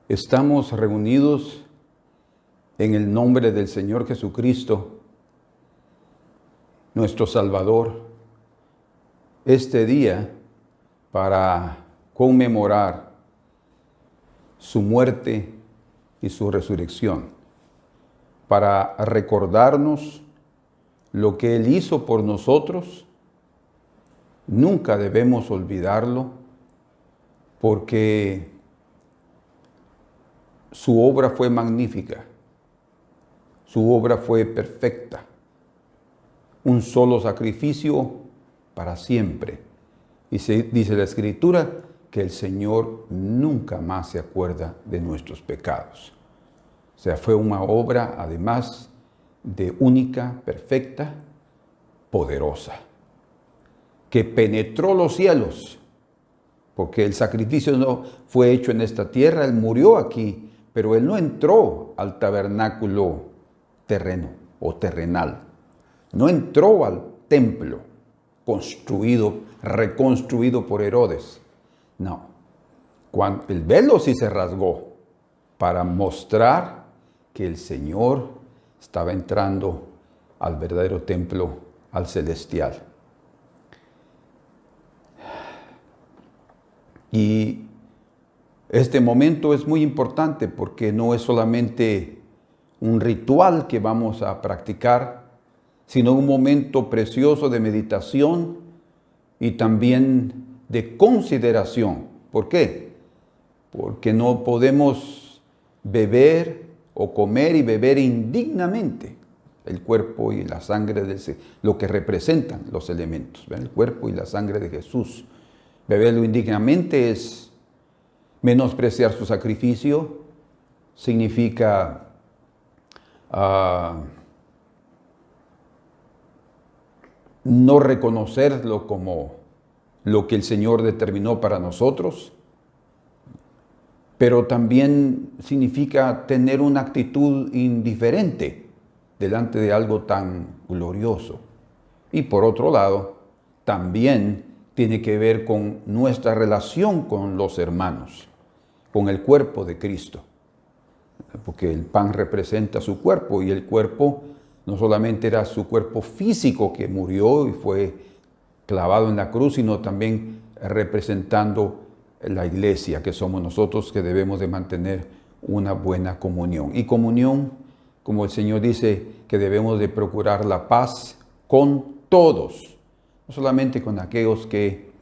Estamos reunidos en el nombre del Señor Jesucristo, nuestro Salvador, este día para conmemorar su muerte y su resurrección, para recordarnos lo que Él hizo por nosotros. Nunca debemos olvidarlo, porque su obra fue magnífica, su obra fue perfecta, un solo sacrificio para siempre. Y dice la Escritura que el Señor nunca más se acuerda de nuestros pecados. O sea, fue una obra además de única, perfecta, poderosa, que penetró los cielos, porque el sacrificio no fue hecho en esta tierra, Él murió aquí, pero Él no entró al tabernáculo terreno o terrenal, no entró al templo construido, reconstruido por Herodes. No, cuando el velo sí se rasgó para mostrar que el Señor estaba entrando al verdadero templo, al celestial. Y este momento es muy importante porque no es solamente un ritual que vamos a practicar, sino un momento precioso de meditación y también de consideración. ¿Por qué? Porque no podemos beber o comer y beber indignamente el cuerpo y la sangre de lo que representan los elementos, ¿ven? El cuerpo y la sangre de Jesús. Beberlo indignamente es menospreciar su sacrificio, significa no reconocerlo como lo que el Señor determinó para nosotros, pero también significa tener una actitud indiferente delante de algo tan glorioso. Y por otro lado, también tiene que ver con nuestra relación con los hermanos, con el cuerpo de Cristo, porque el pan representa su cuerpo y el cuerpo no solamente era su cuerpo físico que murió y fue clavado en la cruz, sino también representando la iglesia que somos nosotros, que debemos de mantener una buena comunión. Y comunión, como el Señor dice, que debemos de procurar la paz con todos, no solamente con aquellos que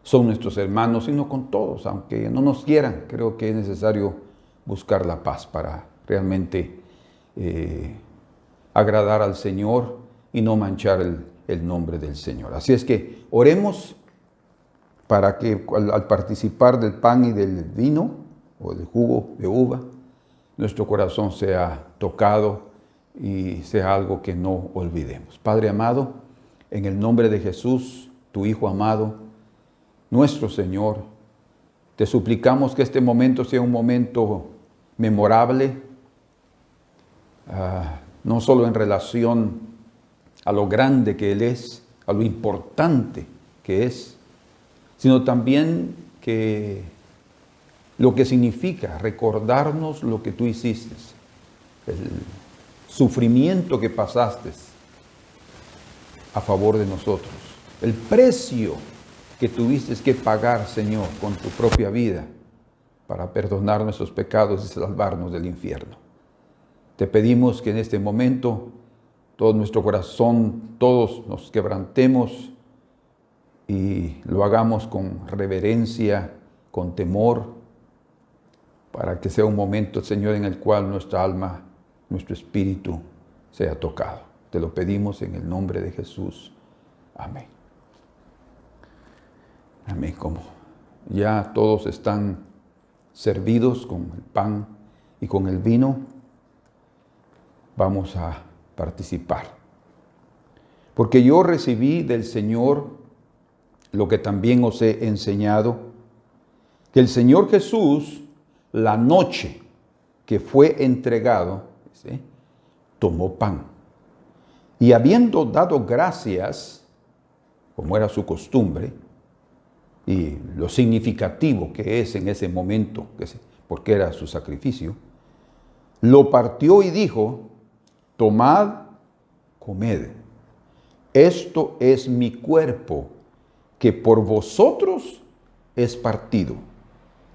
son nuestros hermanos, sino con todos, aunque no nos quieran. Creo que es necesario buscar la paz para realmente agradar al Señor y no manchar el nombre del Señor. Así es que oremos para que al participar del pan y del vino o del jugo de uva, nuestro corazón sea tocado y sea algo que no olvidemos. Padre amado, en el nombre de Jesús, tu Hijo amado, nuestro Señor, te suplicamos que este momento sea un momento memorable, no solo en relación a lo grande que Él es, a lo importante que es, sino también que lo que significa recordarnos lo que tú hiciste, el sufrimiento que pasaste a favor de nosotros, el precio que tuviste que pagar, Señor, con tu propia vida para perdonar nuestros pecados y salvarnos del infierno. Te pedimos que en este momento todo nuestro corazón, todos nos quebrantemos y lo hagamos con reverencia, con temor, para que sea un momento, Señor, en el cual nuestra alma, nuestro espíritu sea tocado. Te lo pedimos en el nombre de Jesús. Amén. Amén. Como ya todos están servidos con el pan y con el vino, vamos a participar. Porque yo recibí del Señor lo que también os he enseñado, que el Señor Jesús, la noche que fue entregado, ¿sí?, tomó pan. Y habiendo dado gracias, como era su costumbre, y lo significativo que es en ese momento, porque era su sacrificio, lo partió y dijo: tomad, comed, esto es mi cuerpo, que por vosotros es partido.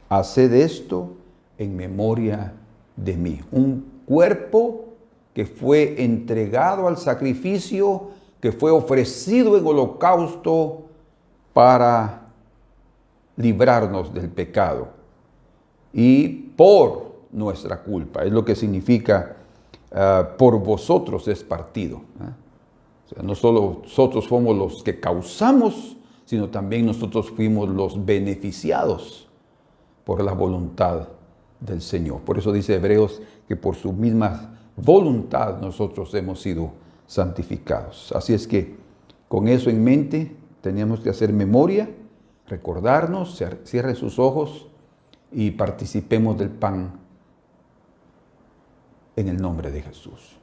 Haced esto en memoria de mí. Un cuerpo que fue entregado al sacrificio, que fue ofrecido en holocausto para librarnos del pecado y por nuestra culpa. Es lo que significa por vosotros es partido. O sea, no solo nosotros fuimos los que causamos, sino también nosotros fuimos los beneficiados por la voluntad del Señor. Por eso dice Hebreos que por su misma voluntad nosotros hemos sido santificados. Así es que con eso en mente tenemos que hacer memoria, recordarnos, cierre sus ojos y participemos del pan en el nombre de Jesús.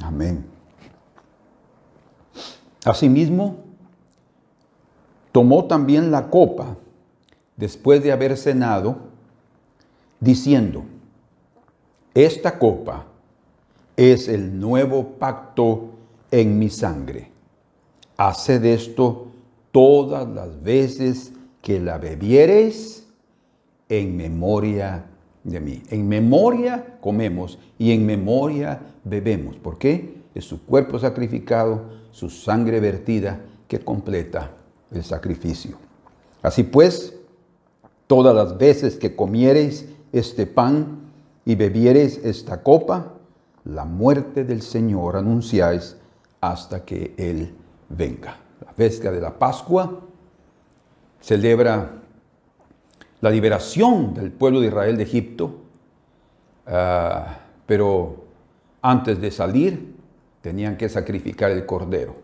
Amén. Asimismo, tomó también la copa después de haber cenado, diciendo: esta copa es el nuevo pacto en mi sangre. Haced esto todas las veces que la bebiereis en memoria de mí. En memoria comemos y en memoria bebemos. ¿Por qué? Es su cuerpo sacrificado, su sangre vertida, que completa el sacrificio. Así pues, todas las veces que comiereis este pan y bebiereis esta copa, la muerte del Señor anunciáis hasta que Él venga. La fiesta de la Pascua celebra la liberación del pueblo de Israel de Egipto, pero antes de salir tenían que sacrificar el cordero.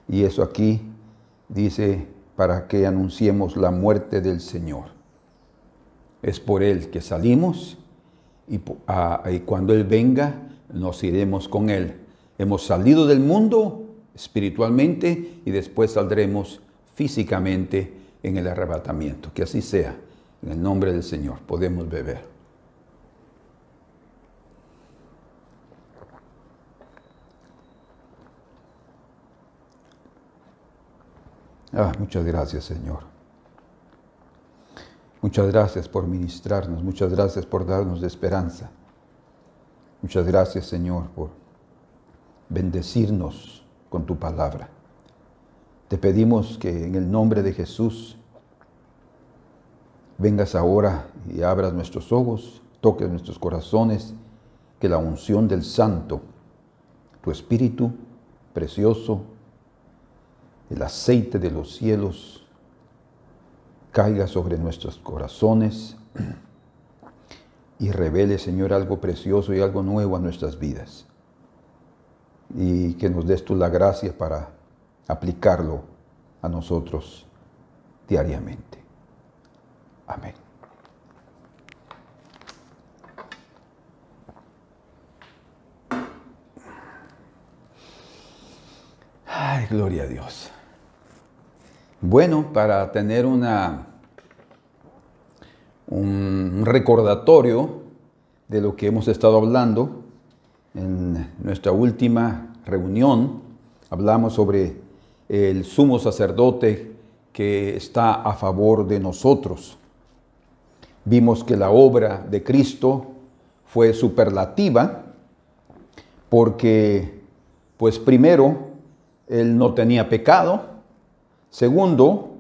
Y eso aquí dice para que anunciemos la muerte del Señor. Es por Él que salimos y cuando Él venga nos iremos con Él. Hemos salido del mundo espiritualmente y después saldremos físicamente en el arrebatamiento. Que así sea. En el nombre del Señor podemos beber. Muchas gracias, Señor. Muchas gracias por ministrarnos. Muchas gracias por darnos esperanza. Muchas gracias, Señor, por bendecirnos con tu palabra. Te pedimos que en el nombre de Jesús vengas ahora y abras nuestros ojos, toques nuestros corazones, que la unción del Santo, tu Espíritu precioso, el aceite de los cielos, caiga sobre nuestros corazones y revele, Señor, algo precioso y algo nuevo a nuestras vidas. Y que nos des tú la gracia para aplicarlo a nosotros diariamente. Amén. Ay, gloria a Dios. Bueno, para tener un recordatorio de lo que hemos estado hablando, en nuestra última reunión hablamos sobre el sumo sacerdote que está a favor de nosotros. Vimos que la obra de Cristo fue superlativa porque, pues primero, Él no tenía pecado. Segundo,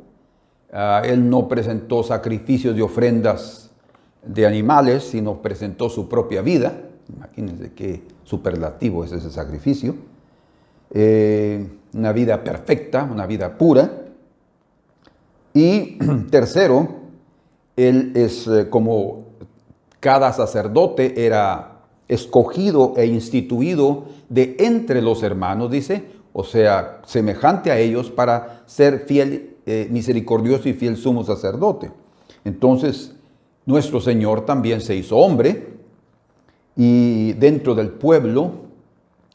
Él no presentó sacrificios y ofrendas de animales, sino presentó su propia vida. Imagínense qué superlativo es ese sacrificio. Una vida perfecta, una vida pura. Y tercero, él es como cada sacerdote era escogido e instituido de entre los hermanos, dice, o sea, semejante a ellos para ser fiel, misericordioso y fiel sumo sacerdote. Entonces, nuestro Señor también se hizo hombre y dentro del pueblo,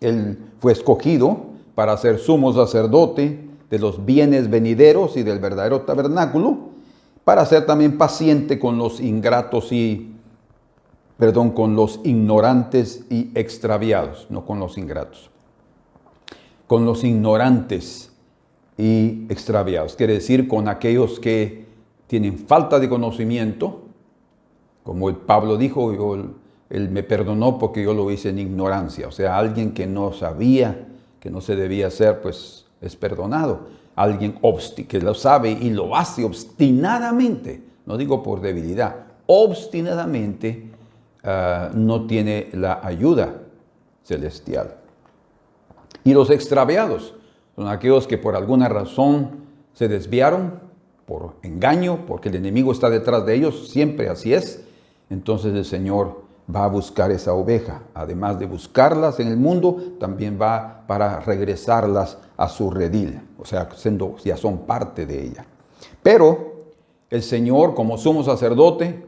Él fue escogido para ser sumo sacerdote de los bienes venideros y del verdadero tabernáculo, para ser también paciente con los ingratos con los ignorantes y extraviados, no con los ingratos, con los ignorantes y extraviados, quiere decir con aquellos que tienen falta de conocimiento, como el Pablo dijo, él me perdonó porque yo lo hice en ignorancia, o sea, alguien que no sabía que no se debía hacer, pues es perdonado. Alguien que lo sabe y lo hace obstinadamente, no digo por debilidad, obstinadamente no tiene la ayuda celestial. Y los extraviados son aquellos que por alguna razón se desviaron, por engaño, porque el enemigo está detrás de ellos, siempre así es. Entonces el Señor va a buscar esa oveja. Además de buscarlas en el mundo, también va para regresarlas a su redil. O sea, ya son parte de ella. Pero el Señor, como sumo sacerdote,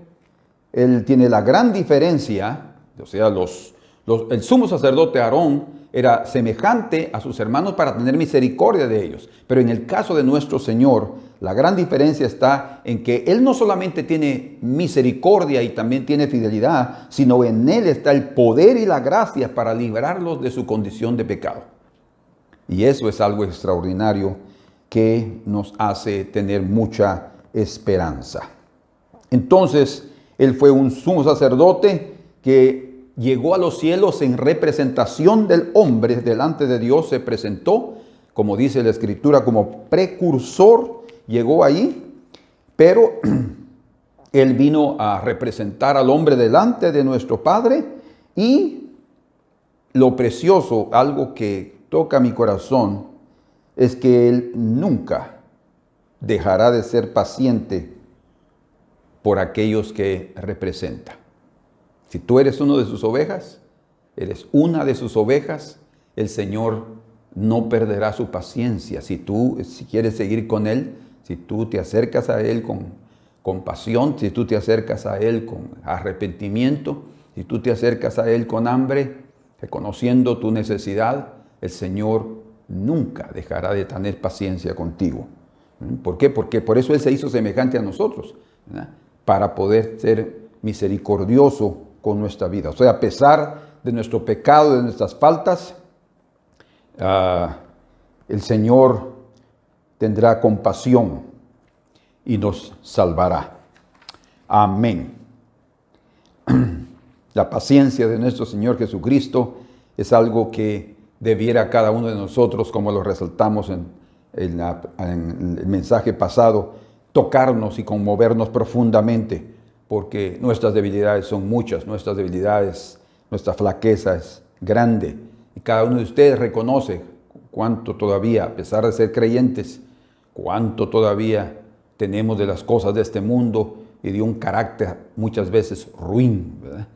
Él tiene la gran diferencia. O sea, el sumo sacerdote Aarón era semejante a sus hermanos para tener misericordia de ellos. Pero en el caso de nuestro Señor, la gran diferencia está en que Él no solamente tiene misericordia y también tiene fidelidad, sino en Él está el poder y la gracia para librarlos de su condición de pecado. Y eso es algo extraordinario que nos hace tener mucha esperanza. Entonces, Él fue un sumo sacerdote que llegó a los cielos en representación del hombre delante de Dios, se presentó, como dice la Escritura, como precursor. Llegó ahí, pero Él vino a representar al hombre delante de nuestro Padre. Y lo precioso, algo que toca mi corazón, es que Él nunca dejará de ser paciente por aquellos que representa. Si tú eres uno de sus ovejas, eres una de sus ovejas, el Señor no perderá su paciencia. Si quieres seguir con Él, si tú te acercas a Él con compasión, si tú te acercas a Él con arrepentimiento, si tú te acercas a Él con hambre, reconociendo tu necesidad, el Señor nunca dejará de tener paciencia contigo. ¿Por qué? Porque por eso Él se hizo semejante a nosotros, ¿verdad? Para poder ser misericordioso con nuestra vida. O sea, a pesar de nuestro pecado, de nuestras faltas, el Señor tendrá compasión y nos salvará. Amén. La paciencia de nuestro Señor Jesucristo es algo que debiera cada uno de nosotros, como lo resaltamos en el mensaje pasado, tocarnos y conmovernos profundamente, porque nuestras debilidades son muchas, nuestras debilidades, nuestra flaqueza es grande. Y cada uno de ustedes reconoce cuánto todavía, a pesar de ser creyentes, cuánto todavía tenemos de las cosas de este mundo y de un carácter muchas veces ruin, ¿verdad?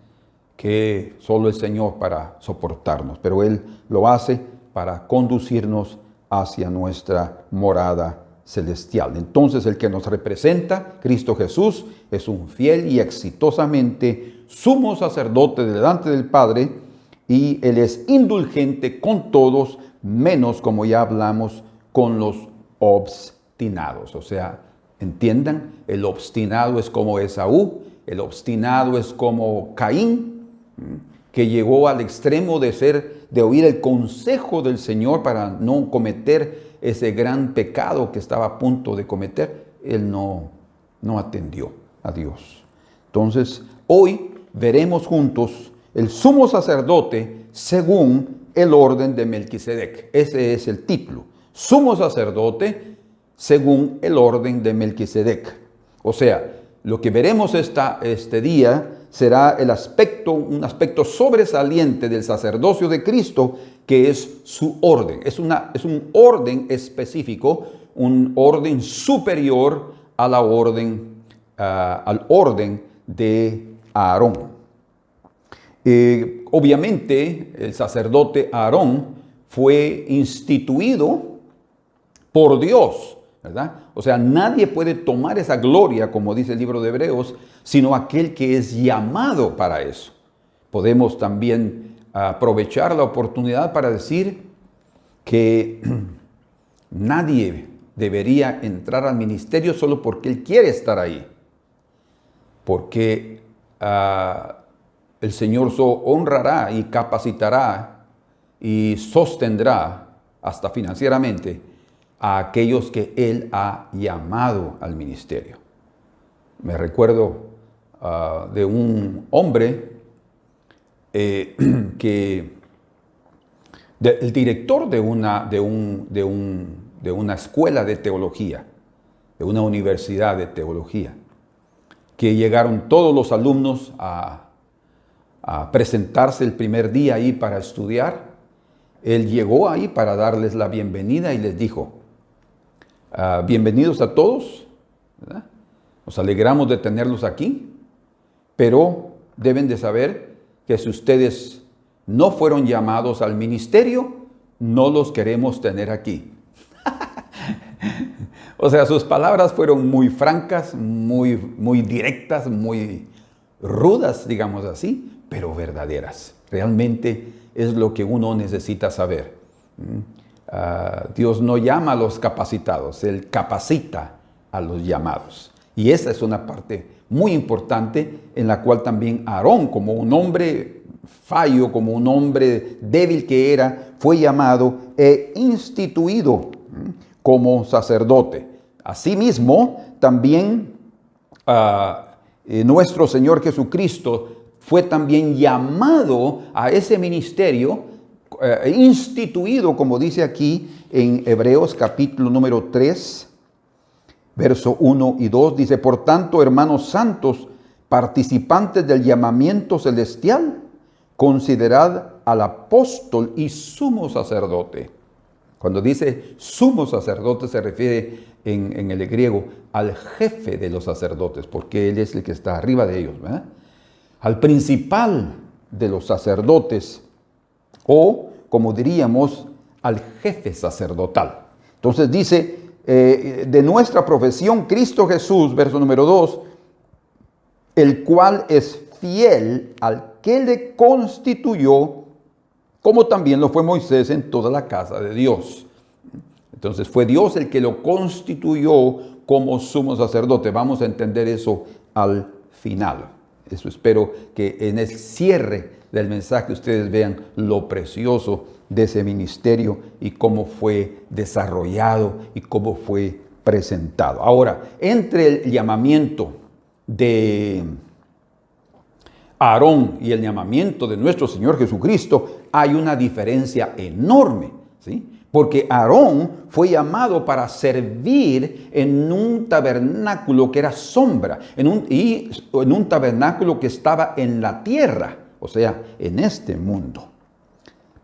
Que solo el Señor para soportarnos, pero Él lo hace para conducirnos hacia nuestra morada celestial. Entonces el que nos representa, Cristo Jesús, es un fiel y exitosamente sumo sacerdote delante del Padre, y Él es indulgente con todos, menos, como ya hablamos, con los obstinados. O sea, entiendan, el obstinado es como Esaú, el obstinado es como Caín, que llegó al extremo de oír el consejo del Señor para no cometer ese gran pecado que estaba a punto de cometer. Él no atendió a Dios. Entonces, hoy veremos juntos el sumo sacerdote según el orden de Melquisedec. Ese es el título. Sumo sacerdote según el orden de Melquisedec. O sea, lo que veremos este día será un aspecto sobresaliente del sacerdocio de Cristo, que es su orden. Es un orden específico, un orden superior a la orden, al orden de Aarón. Obviamente, el sacerdote Aarón fue instituido por Dios, ¿verdad? O sea, nadie puede tomar esa gloria, como dice el libro de Hebreos, sino aquel que es llamado para eso. Podemos también aprovechar la oportunidad para decir que nadie debería entrar al ministerio solo porque él quiere estar ahí. Porque el Señor honrará y capacitará y sostendrá hasta financieramente a aquellos que Él ha llamado al ministerio. Me recuerdo de un hombre el director de una escuela de teología, de una universidad de teología, que llegaron todos los alumnos a presentarse el primer día ahí para estudiar. Él llegó ahí para darles la bienvenida y les dijo: bienvenidos a todos, ¿verdad? Nos alegramos de tenerlos aquí, pero deben de saber que si ustedes no fueron llamados al ministerio, no los queremos tener aquí. O sea, sus palabras fueron muy francas, muy directas, muy rudas, digamos así, pero verdaderas. Realmente es lo que uno necesita saber. Dios no llama a los capacitados, Él capacita a los llamados. Y esa es una parte muy importante en la cual también Aarón, como un hombre fallo, como un hombre débil que era, fue llamado e instituido como sacerdote. Asimismo, también nuestro Señor Jesucristo fue también llamado a ese ministerio, instituido, como dice aquí en Hebreos capítulo número 3, verso 1 y 2, dice: por tanto, hermanos santos, participantes del llamamiento celestial, considerad al apóstol y sumo sacerdote. Cuando dice sumo sacerdote se refiere en el griego al jefe de los sacerdotes, porque él es el que está arriba de ellos, ¿verdad? Al principal de los sacerdotes, o como diríamos, al jefe sacerdotal. Entonces dice, de nuestra profesión, Cristo Jesús, verso número 2, el cual es fiel al que le constituyó, como también lo fue Moisés en toda la casa de Dios. Entonces fue Dios el que lo constituyó como sumo sacerdote. Vamos a entender eso al final. Eso espero que en el cierre del mensaje ustedes vean lo precioso de ese ministerio y cómo fue desarrollado y cómo fue presentado. Ahora, entre el llamamiento de Aarón y el llamamiento de nuestro Señor Jesucristo hay una diferencia enorme, ¿sí? Porque Aarón fue llamado para servir en un tabernáculo que era sombra, en un tabernáculo que estaba en la tierra, o sea, en este mundo.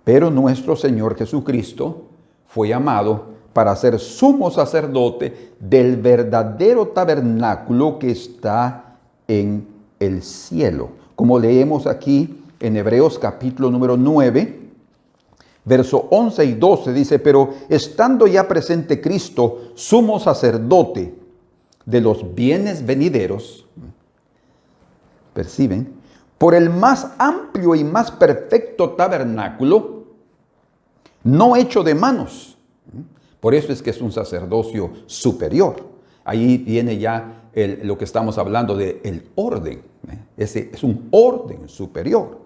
Pero nuestro Señor Jesucristo fue llamado para ser sumo sacerdote del verdadero tabernáculo que está en el cielo. Como leemos aquí en Hebreos capítulo número 9, verso 11 y 12, dice: pero estando ya presente Cristo, sumo sacerdote de los bienes venideros, ¿perciben? Por el más amplio y más perfecto tabernáculo, no hecho de manos. Por eso es que es un sacerdocio superior. Ahí viene ya lo que estamos hablando del orden. Ese es un orden superior.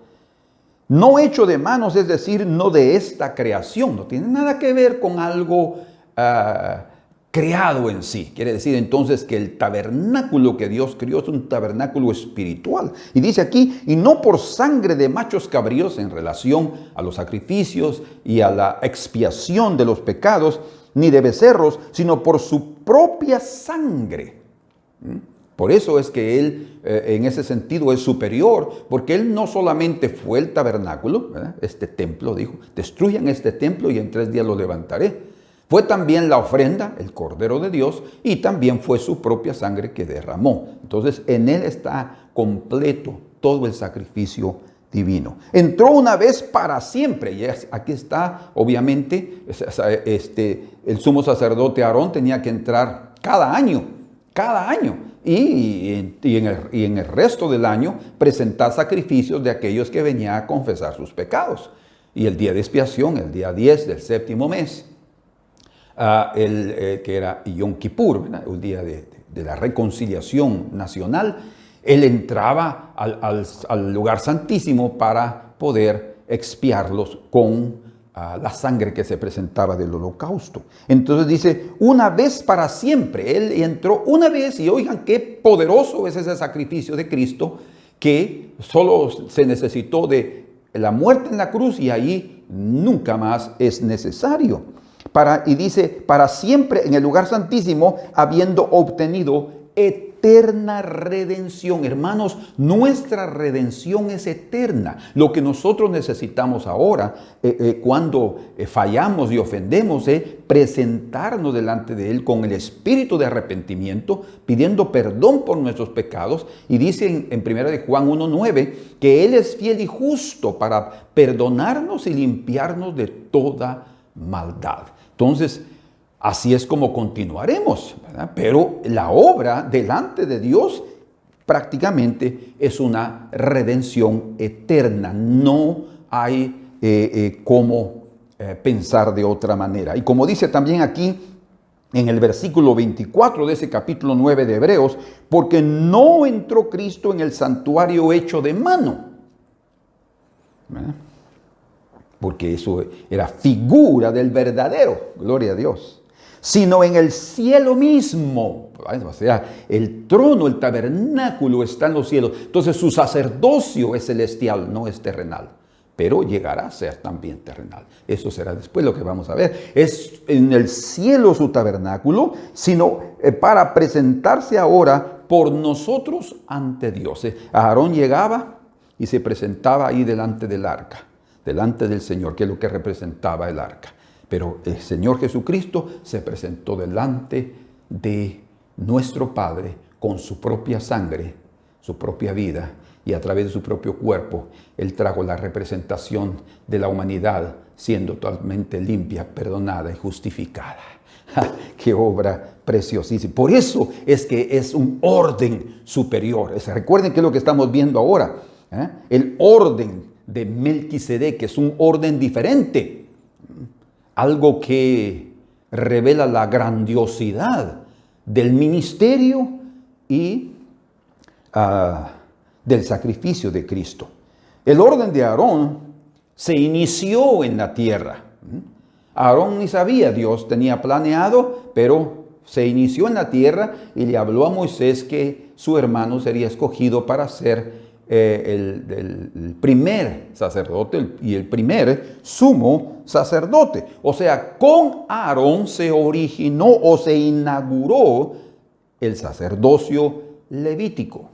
No hecho de manos, es decir, no de esta creación. No tiene nada que ver con algo creado en sí. Quiere decir entonces que el tabernáculo que Dios crió es un tabernáculo espiritual. Y dice aquí, y no por sangre de machos cabríos en relación a los sacrificios y a la expiación de los pecados, ni de becerros, sino por su propia sangre. Por eso es que él en ese sentido es superior, porque él no solamente fue el tabernáculo, ¿verdad? Este templo, dijo, destruyan este templo y en 3 días lo levantaré. Fue también la ofrenda, el Cordero de Dios, y también fue su propia sangre que derramó. Entonces en él está completo todo el sacrificio divino. Entró una vez para siempre. Y aquí está, obviamente, el sumo sacerdote Aarón tenía que entrar cada año. Y en el resto del año presentar sacrificios de aquellos que venían a confesar sus pecados. Y el día de expiación, el día 10 del 7º mes, que era Yom Kippur, ¿verdad? El día de la reconciliación nacional, él entraba al lugar santísimo para poder expiarlos con la sangre que se presentaba del holocausto. Entonces dice, una vez para siempre. Él entró una vez, y oigan qué poderoso es ese sacrificio de Cristo, que solo se necesitó de la muerte en la cruz y ahí nunca más es necesario. Y dice, para siempre en el lugar santísimo, habiendo obtenido eterna redención. Hermanos, nuestra redención es eterna. Lo que nosotros necesitamos ahora, cuando fallamos y ofendemos, es presentarnos delante de Él con el espíritu de arrepentimiento, pidiendo perdón por nuestros pecados. Y dice en 1 Juan 1:9 que Él es fiel y justo para perdonarnos y limpiarnos de toda maldad. Entonces, así es como continuaremos, ¿verdad? Pero la obra delante de Dios prácticamente es una redención eterna. No hay cómo pensar de otra manera. Y como dice también aquí en el versículo 24 de ese capítulo 9 de Hebreos, porque no entró Cristo en el santuario hecho de mano, ¿verdad? Porque eso era figura del verdadero, gloria a Dios, sino en el cielo mismo. O sea, el trono, el tabernáculo está en los cielos. Entonces su sacerdocio es celestial, no es terrenal, pero llegará a ser también terrenal. Eso será después lo que vamos a ver. Es en el cielo su tabernáculo, sino para presentarse ahora por nosotros ante Dios. Aarón llegaba y se presentaba ahí delante del arca, delante del Señor, que es lo que representaba el arca. Pero el Señor Jesucristo se presentó delante de nuestro Padre con su propia sangre, su propia vida, y a través de su propio cuerpo, Él trajo la representación de la humanidad, siendo totalmente limpia, perdonada y justificada. ¡Qué obra preciosísima! Por eso es que es un orden superior. Recuerden que es lo que estamos viendo ahora, el orden de Melquisedec, que es un orden diferente, algo que revela la grandiosidad del ministerio y del sacrificio de Cristo. El orden de Aarón se inició en la tierra. Aarón ni sabía, Dios tenía planeado, pero se inició en la tierra y le habló a Moisés que su hermano sería escogido para ser el primer sacerdote y el primer sumo sacerdote. O sea, con Aarón se originó o se inauguró el sacerdocio levítico.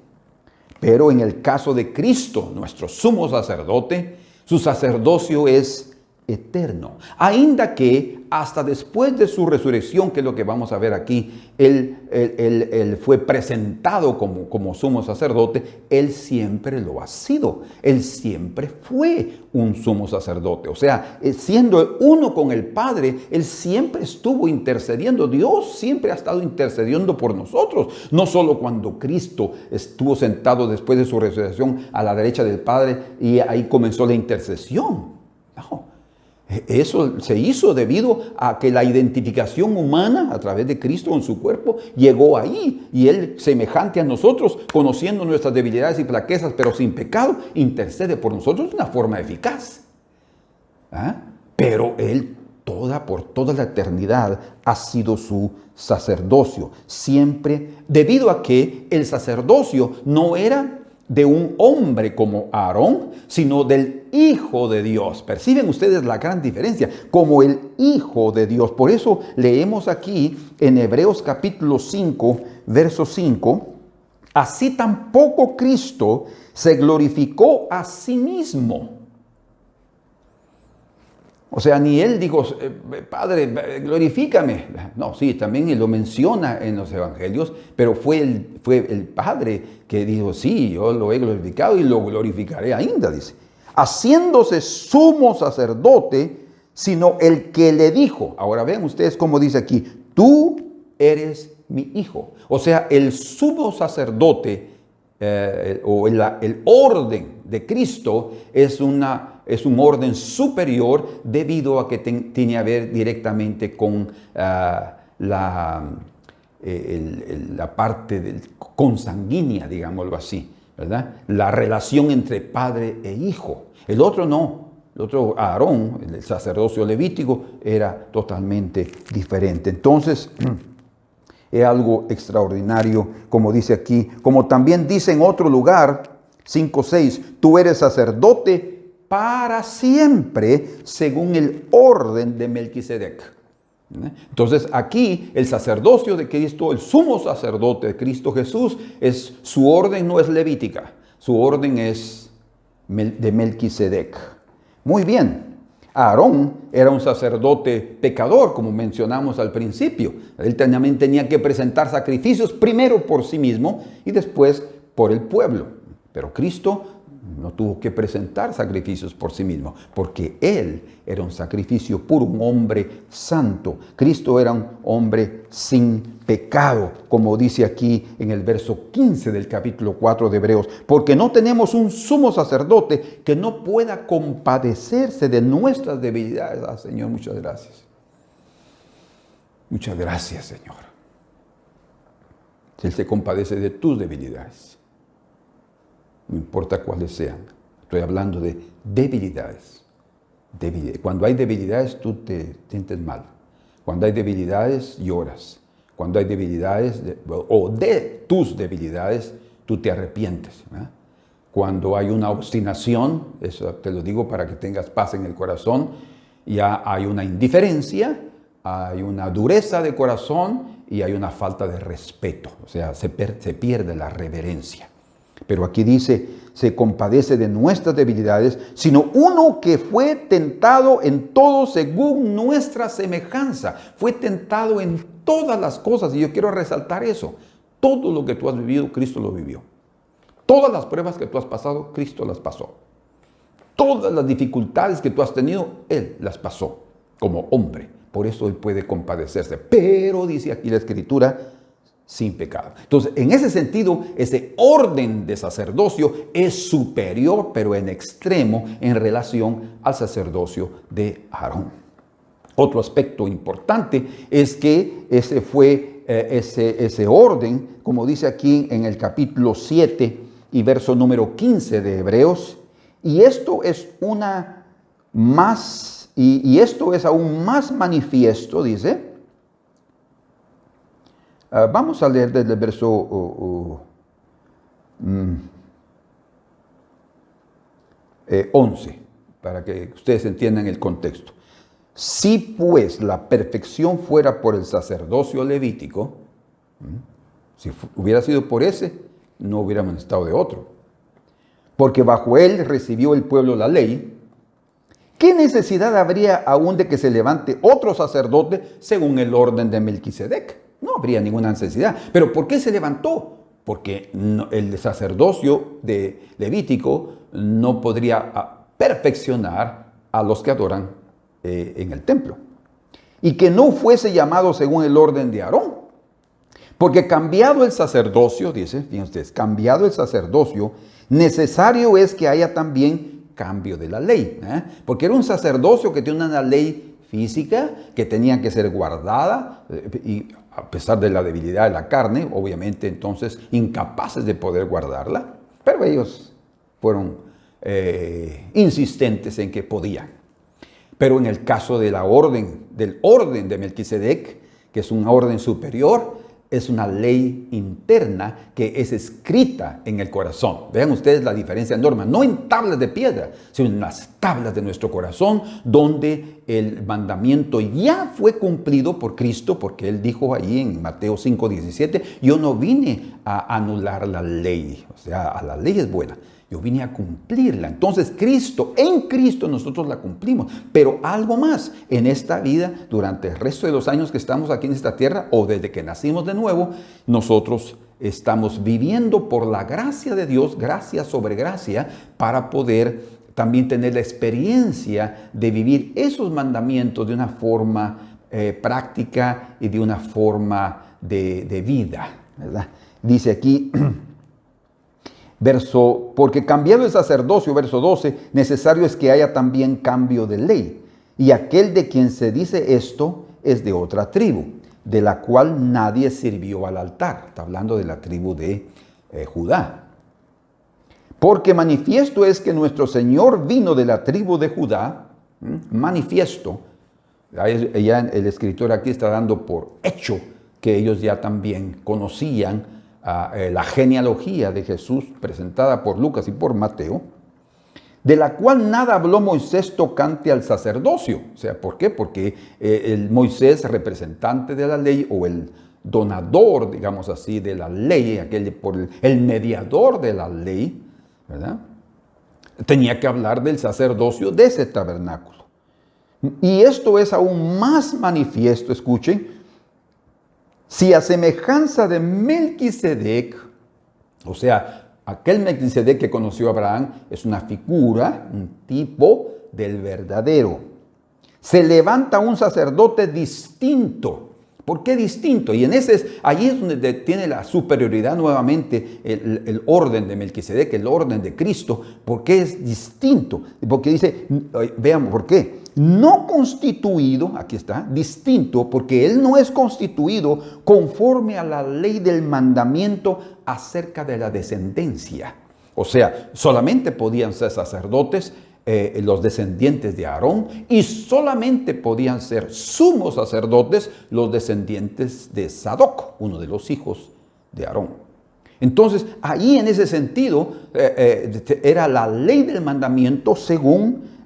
Pero en el caso de Cristo, nuestro sumo sacerdote, su sacerdocio es eterno. Ainda que hasta después de su resurrección, que es lo que vamos a ver aquí, él fue presentado como sumo sacerdote, él siempre lo ha sido. Él siempre fue un sumo sacerdote. O sea, siendo uno con el Padre, él siempre estuvo intercediendo. Dios siempre ha estado intercediendo por nosotros. No solo cuando Cristo estuvo sentado después de su resurrección a la derecha del Padre y ahí comenzó la intercesión. No. Eso se hizo debido a que la identificación humana a través de Cristo en su cuerpo llegó ahí. Y Él, semejante a nosotros, conociendo nuestras debilidades y flaquezas, pero sin pecado, intercede por nosotros de una forma eficaz. Pero Él, por toda la eternidad, ha sido su sacerdocio. Siempre, debido a que el sacerdocio no era de un hombre como Aarón, sino del Hijo de Dios. ¿Perciben ustedes la gran diferencia? Como el Hijo de Dios. Por eso leemos aquí en Hebreos capítulo 5, verso 5, así tampoco Cristo se glorificó a sí mismo. O sea, ni él dijo, Padre, glorifícame. No, sí, también él lo menciona en los evangelios, pero fue el Padre que dijo, sí, yo lo he glorificado y lo glorificaré ainda, dice. Haciéndose sumo sacerdote, sino el que le dijo. Ahora vean ustedes cómo dice aquí, tú eres mi hijo. O sea, el sumo sacerdote o el orden de Cristo es un orden superior debido a que tiene que ver directamente con la parte consanguínea, digámoslo así, ¿verdad? La relación entre padre e hijo. El otro no. El otro, Aarón, el sacerdocio levítico, era totalmente diferente. Entonces, es algo extraordinario, como dice aquí. Como también dice en otro lugar, 5:6, tú eres sacerdote para siempre, según el orden de Melquisedec. Entonces, aquí el sacerdocio de Cristo, el sumo sacerdote de Cristo Jesús, su orden no es levítica, su orden es de Melquisedec. Muy bien. Aarón era un sacerdote pecador, como mencionamos al principio. Él también tenía que presentar sacrificios primero por sí mismo y después por el pueblo. Pero Cristo no tuvo que presentar sacrificios por sí mismo, porque Él era un sacrificio puro, un hombre santo. Cristo era un hombre sin pecado, como dice aquí en el verso 15 del capítulo 4 de Hebreos, porque no tenemos un sumo sacerdote que no pueda compadecerse de nuestras debilidades. Ah, Señor, muchas gracias. Muchas gracias, Señor. Él se compadece de tus debilidades. No importa cuáles sean. Estoy hablando de debilidades. Cuando hay debilidades, tú te sientes mal. Cuando hay debilidades, lloras. Cuando hay debilidades, de tus debilidades, tú te arrepientes, ¿verdad? Cuando hay una obstinación, eso te lo digo para que tengas paz en el corazón, ya hay una indiferencia, hay una dureza de corazón y hay una falta de respeto. O sea, se pierde la reverencia. Pero aquí dice, se compadece de nuestras debilidades, sino uno que fue tentado en todo según nuestra semejanza. Fue tentado en todas las cosas, y yo quiero resaltar eso. Todo lo que tú has vivido, Cristo lo vivió. Todas las pruebas que tú has pasado, Cristo las pasó. Todas las dificultades que tú has tenido, Él las pasó como hombre. Por eso Él puede compadecerse. Pero, dice aquí la Escritura, sin pecado. Entonces, en ese sentido, ese orden de sacerdocio es superior, pero en extremo, en relación al sacerdocio de Aarón. Otro aspecto importante es que ese orden, como dice aquí en el capítulo 7 y verso número 15 de Hebreos, y esto es esto es aún más manifiesto, dice. Vamos a leer desde el verso 11, para que ustedes entiendan el contexto. Si pues la perfección fuera por el sacerdocio levítico, si hubiera sido por ese, no hubiéramos necesitado de otro. Porque bajo él recibió el pueblo la ley. ¿Qué necesidad habría aún de que se levante otro sacerdote según el orden de Melquisedec? No habría ninguna necesidad. ¿Pero por qué se levantó? Porque el sacerdocio de Levítico no podría perfeccionar a los que adoran en el templo. Y que no fuese llamado según el orden de Aarón. Porque cambiado el sacerdocio, dice, fíjense ustedes, cambiado el sacerdocio, necesario es que haya también cambio de la ley. Porque era un sacerdocio que tiene una ley física que tenía que ser guardada y a pesar de la debilidad de la carne, obviamente entonces incapaces de poder guardarla, pero ellos fueron insistentes en que podían. Pero en el caso de del orden de Melquisedec, que es una orden superior, es una ley interna que es escrita en el corazón. Vean ustedes la diferencia enorme, no en tablas de piedra, sino en las tablas tablas de nuestro corazón, donde el mandamiento ya fue cumplido por Cristo, porque Él dijo ahí en Mateo 5:17, yo no vine a anular la ley, o sea, la ley es buena, yo vine a cumplirla. Entonces en Cristo nosotros la cumplimos, pero algo más, en esta vida, durante el resto de los años que estamos aquí en esta tierra, o desde que nacimos de nuevo, nosotros estamos viviendo por la gracia de Dios, gracia sobre gracia, para poder también tener la experiencia de vivir esos mandamientos de una forma práctica y de una forma de vida, ¿verdad? Dice aquí, porque cambiado el sacerdocio, verso 12, necesario es que haya también cambio de ley. Y aquel de quien se dice esto es de otra tribu, de la cual nadie sirvió al altar. Está hablando de la tribu de Judá. Porque manifiesto es que nuestro Señor vino de la tribu de Judá, manifiesto. Ya el escritor aquí está dando por hecho que ellos ya también conocían la genealogía de Jesús presentada por Lucas y por Mateo, de la cual nada habló Moisés tocante al sacerdocio. O sea, ¿por qué? Porque el Moisés, representante de la ley, o el donador, digamos así, de la ley, el mediador de la ley, ¿verdad?, tenía que hablar del sacerdocio de ese tabernáculo. Y esto es aún más manifiesto, escuchen, si a semejanza de Melquisedec, o sea, aquel Melquisedec que conoció a Abraham es una figura, un tipo del verdadero. Se levanta un sacerdote distinto. ¿Por qué distinto? Y allí es donde tiene la superioridad nuevamente el orden de Melquisedec, el orden de Cristo. ¿Por qué es distinto? Porque dice, veamos por qué. No constituido, aquí está, distinto, porque él no es constituido conforme a la ley del mandamiento acerca de la descendencia. O sea, solamente podían ser sacerdotes los descendientes de Aarón, y solamente podían ser sumos sacerdotes los descendientes de Sadoc, uno de los hijos de Aarón. Entonces, ahí en ese sentido, era la ley del mandamiento según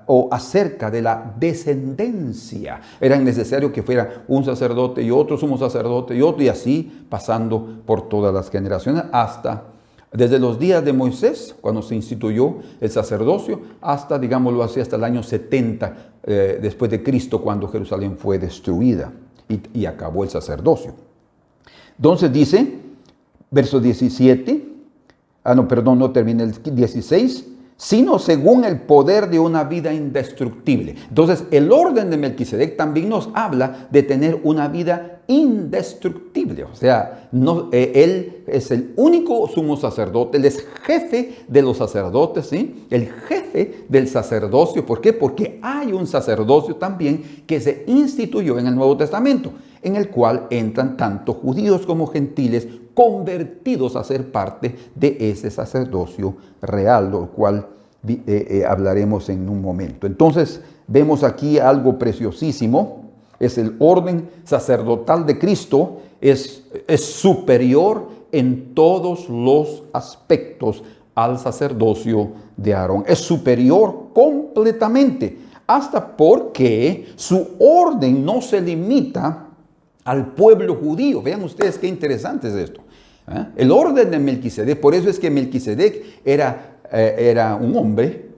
o acerca de la descendencia. Era necesario que fuera un sacerdote y otro sumo sacerdote y otro, y así pasando por todas las generaciones hasta desde los días de Moisés, cuando se instituyó el sacerdocio, hasta, digámoslo así, hasta el año 70 después de Cristo, cuando Jerusalén fue destruida y acabó el sacerdocio. Entonces dice, verso 17, no termina el 16, sino según el poder de una vida indestructible. Entonces, el orden de Melquisedec también nos habla de tener una vida indestructible. O sea, él es el único sumo sacerdote, él es jefe de los sacerdotes, ¿sí? El jefe del sacerdocio. ¿Por qué? Porque hay un sacerdocio también que se instituyó en el Nuevo Testamento, en el cual entran tanto judíos como gentiles convertidos a ser parte de ese sacerdocio real, lo cual hablaremos en un momento. Entonces, vemos aquí algo preciosísimo. Es el orden sacerdotal de Cristo, es superior en todos los aspectos al sacerdocio de Aarón. Es superior completamente, hasta porque su orden no se limita al pueblo judío. Vean ustedes qué interesante es esto. El orden de Melquisedec, por eso es que Melquisedec era un hombre,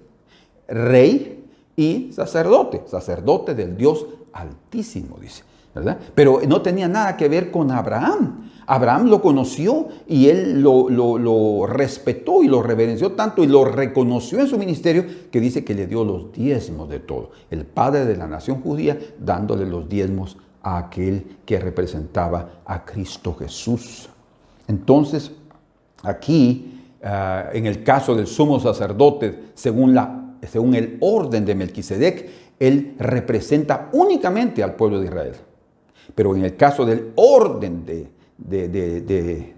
rey y sacerdote del Dios Altísimo, dice, ¿verdad? Pero no tenía nada que ver con Abraham. Abraham lo conoció y él lo respetó y lo reverenció tanto y lo reconoció en su ministerio, que dice que le dio los diezmos de todo. El padre de la nación judía dándole los diezmos a aquel que representaba a Cristo Jesús. Entonces, aquí, en el caso del sumo sacerdote, según el orden de Melquisedec, él representa únicamente al pueblo de Israel. Pero en el caso del orden del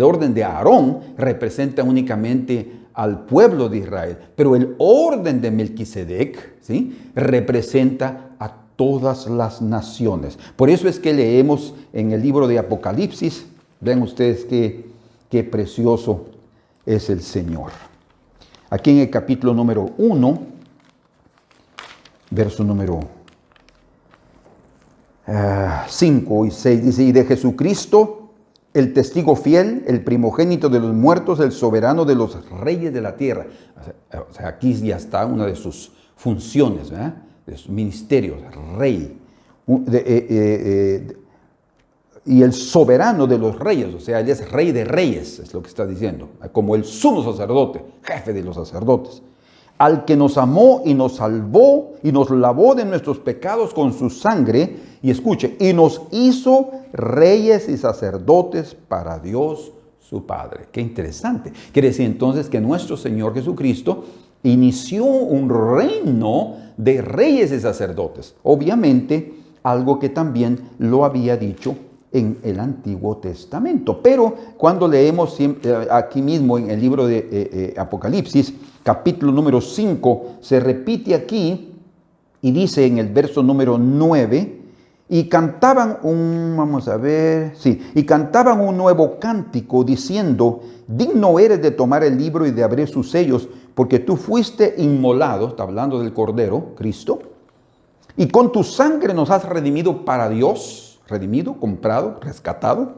orden de Aarón, representa únicamente al pueblo de Israel. Pero el orden de Melquisedec, ¿sí?, representa a todas las naciones. Por eso es que leemos en el libro de Apocalipsis, vean ustedes qué precioso es el Señor. Aquí en el capítulo número 1, verso número 5 y 6, dice, y de Jesucristo, el testigo fiel, el primogénito de los muertos, el soberano de los reyes de la tierra. O sea, aquí ya está una de sus funciones, ¿verdad? De sus ministerios, rey. Y el soberano de los reyes, o sea, él es rey de reyes, es lo que está diciendo, como el sumo sacerdote, jefe de los sacerdotes, al que nos amó y nos salvó y nos lavó de nuestros pecados con su sangre, y escuche, y nos hizo reyes y sacerdotes para Dios su Padre. Qué interesante. Quiere decir entonces que nuestro Señor Jesucristo inició un reino de reyes y sacerdotes. Obviamente, algo que también lo había dicho en el Antiguo Testamento. Pero cuando leemos aquí mismo en el libro de Apocalipsis, capítulo número 5, se repite aquí y dice en el verso número 9, y cantaban y cantaban un nuevo cántico diciendo, digno eres de tomar el libro y de abrir sus sellos, porque tú fuiste inmolado, está hablando del Cordero, Cristo, y con tu sangre nos has redimido para Dios, redimido, comprado, rescatado,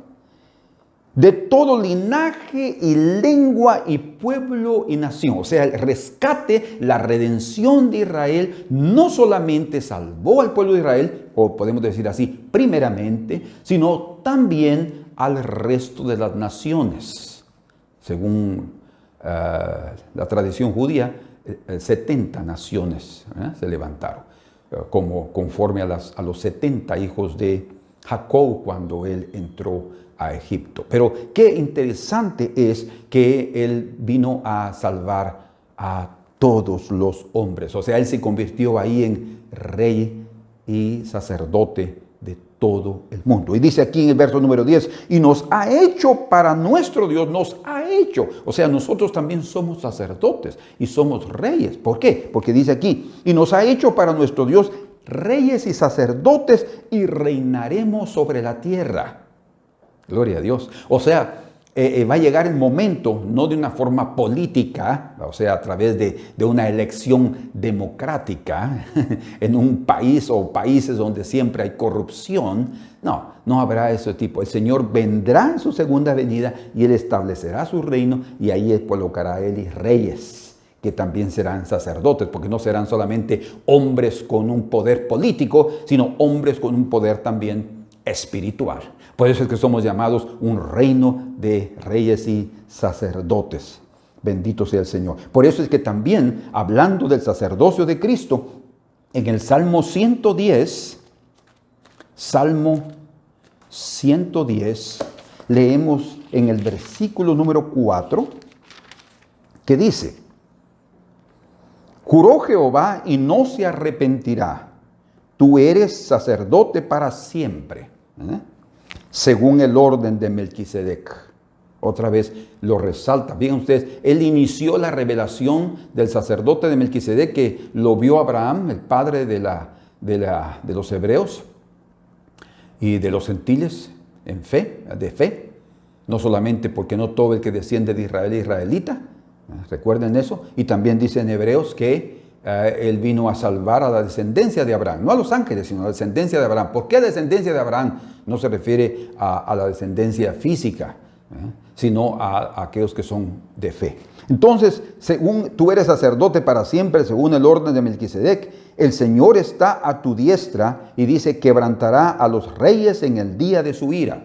de todo linaje y lengua y pueblo y nación. O sea, el rescate, la redención de Israel no solamente salvó al pueblo de Israel, o podemos decir así, primeramente, sino también al resto de las naciones. Según la tradición judía, 70 naciones se levantaron, conforme a los 70 hijos de Jacob cuando él entró a Egipto. Pero qué interesante es que él vino a salvar a todos los hombres. O sea, él se convirtió ahí en rey y sacerdote de todo el mundo. Y dice aquí en el verso número 10, y nos ha hecho para nuestro Dios, nos ha hecho. O sea, nosotros también somos sacerdotes y somos reyes. ¿Por qué? Porque dice aquí, y nos ha hecho para nuestro Dios reyes y sacerdotes y reinaremos sobre la tierra. Gloria a Dios. O sea, va a llegar el momento, no de una forma política, o sea, a través de una elección democrática en un país o países donde siempre hay corrupción. No, no habrá ese tipo. El Señor vendrá en su segunda venida y Él establecerá su reino y ahí Él colocará a Él y reyes, que también serán sacerdotes, porque no serán solamente hombres con un poder político, sino hombres con un poder también espiritual. Por eso es que somos llamados un reino de reyes y sacerdotes. Bendito sea el Señor. Por eso es que también, hablando del sacerdocio de Cristo, en el Salmo 110, leemos en el versículo número 4, que dice, juró Jehová y no se arrepentirá, tú eres sacerdote para siempre, según el orden de Melquisedec. Otra vez lo resalta. Fíjense ustedes, él inició la revelación del sacerdote de Melquisedec, que lo vio Abraham, el padre de los hebreos y de los gentiles en fe, de fe. No solamente porque no todo el que desciende de Israel es israelita. Recuerden eso. Y también dice en Hebreos que él vino a salvar a la descendencia de Abraham, no a los ángeles, sino a la descendencia de Abraham. ¿Por qué descendencia de Abraham? No se refiere a la descendencia física, sino a aquellos que son de fe. Entonces, según tú eres sacerdote para siempre, según el orden de Melquisedec, el Señor está a tu diestra y dice, quebrantará a los reyes en el día de su ira.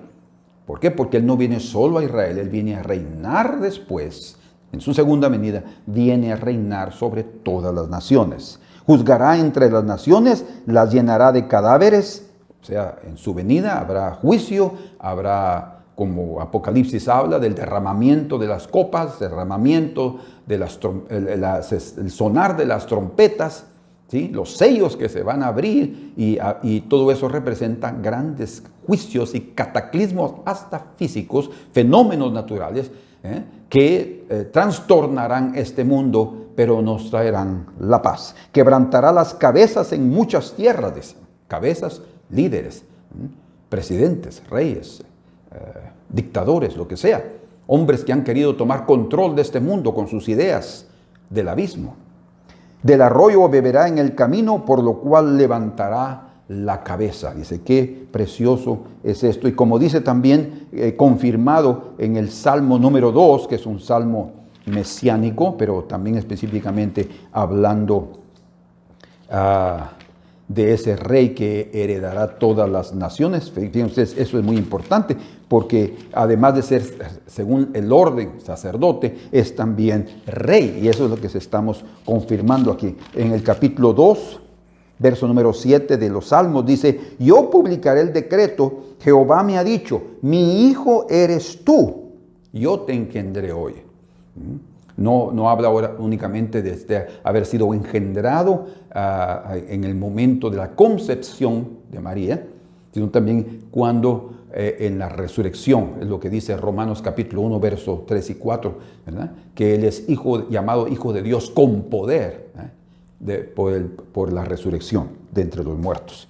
¿Por qué? Porque Él no viene solo a Israel, Él viene a reinar después. En su segunda venida viene a reinar sobre todas las naciones. Juzgará entre las naciones, las llenará de cadáveres. O sea, en su venida habrá juicio, habrá, como Apocalipsis habla, del derramamiento de las copas, derramamiento de el sonar de las trompetas, ¿sí? Los sellos que se van a abrir y todo eso representa grandes juicios y cataclismos hasta físicos, fenómenos naturales, que trastornarán este mundo, pero nos traerán la paz. Quebrantará las cabezas en muchas tierras, dicen. Cabezas, líderes, presidentes, reyes, dictadores, lo que sea. Hombres que han querido tomar control de este mundo con sus ideas, del abismo. Del arroyo beberá en el camino, por lo cual levantará la cabeza. Dice, qué precioso es esto. Y como dice también, confirmado en el Salmo número 2, que es un salmo mesiánico, pero también específicamente hablando de ese rey que heredará todas las naciones. Fíjense ustedes, eso es muy importante, porque además de ser, según el orden, sacerdote, es también rey. Y eso es lo que estamos confirmando aquí. En el capítulo 2, verso número 7 de los Salmos, dice, yo publicaré el decreto, Jehová me ha dicho, mi hijo eres tú, yo te engendré hoy. No habla ahora únicamente de haber sido engendrado en el momento de la concepción de María, sino también cuando en la resurrección, es lo que dice Romanos capítulo 1, versos 3 y 4, ¿verdad? Que Él es llamado Hijo de Dios con poder, por la resurrección de entre los muertos.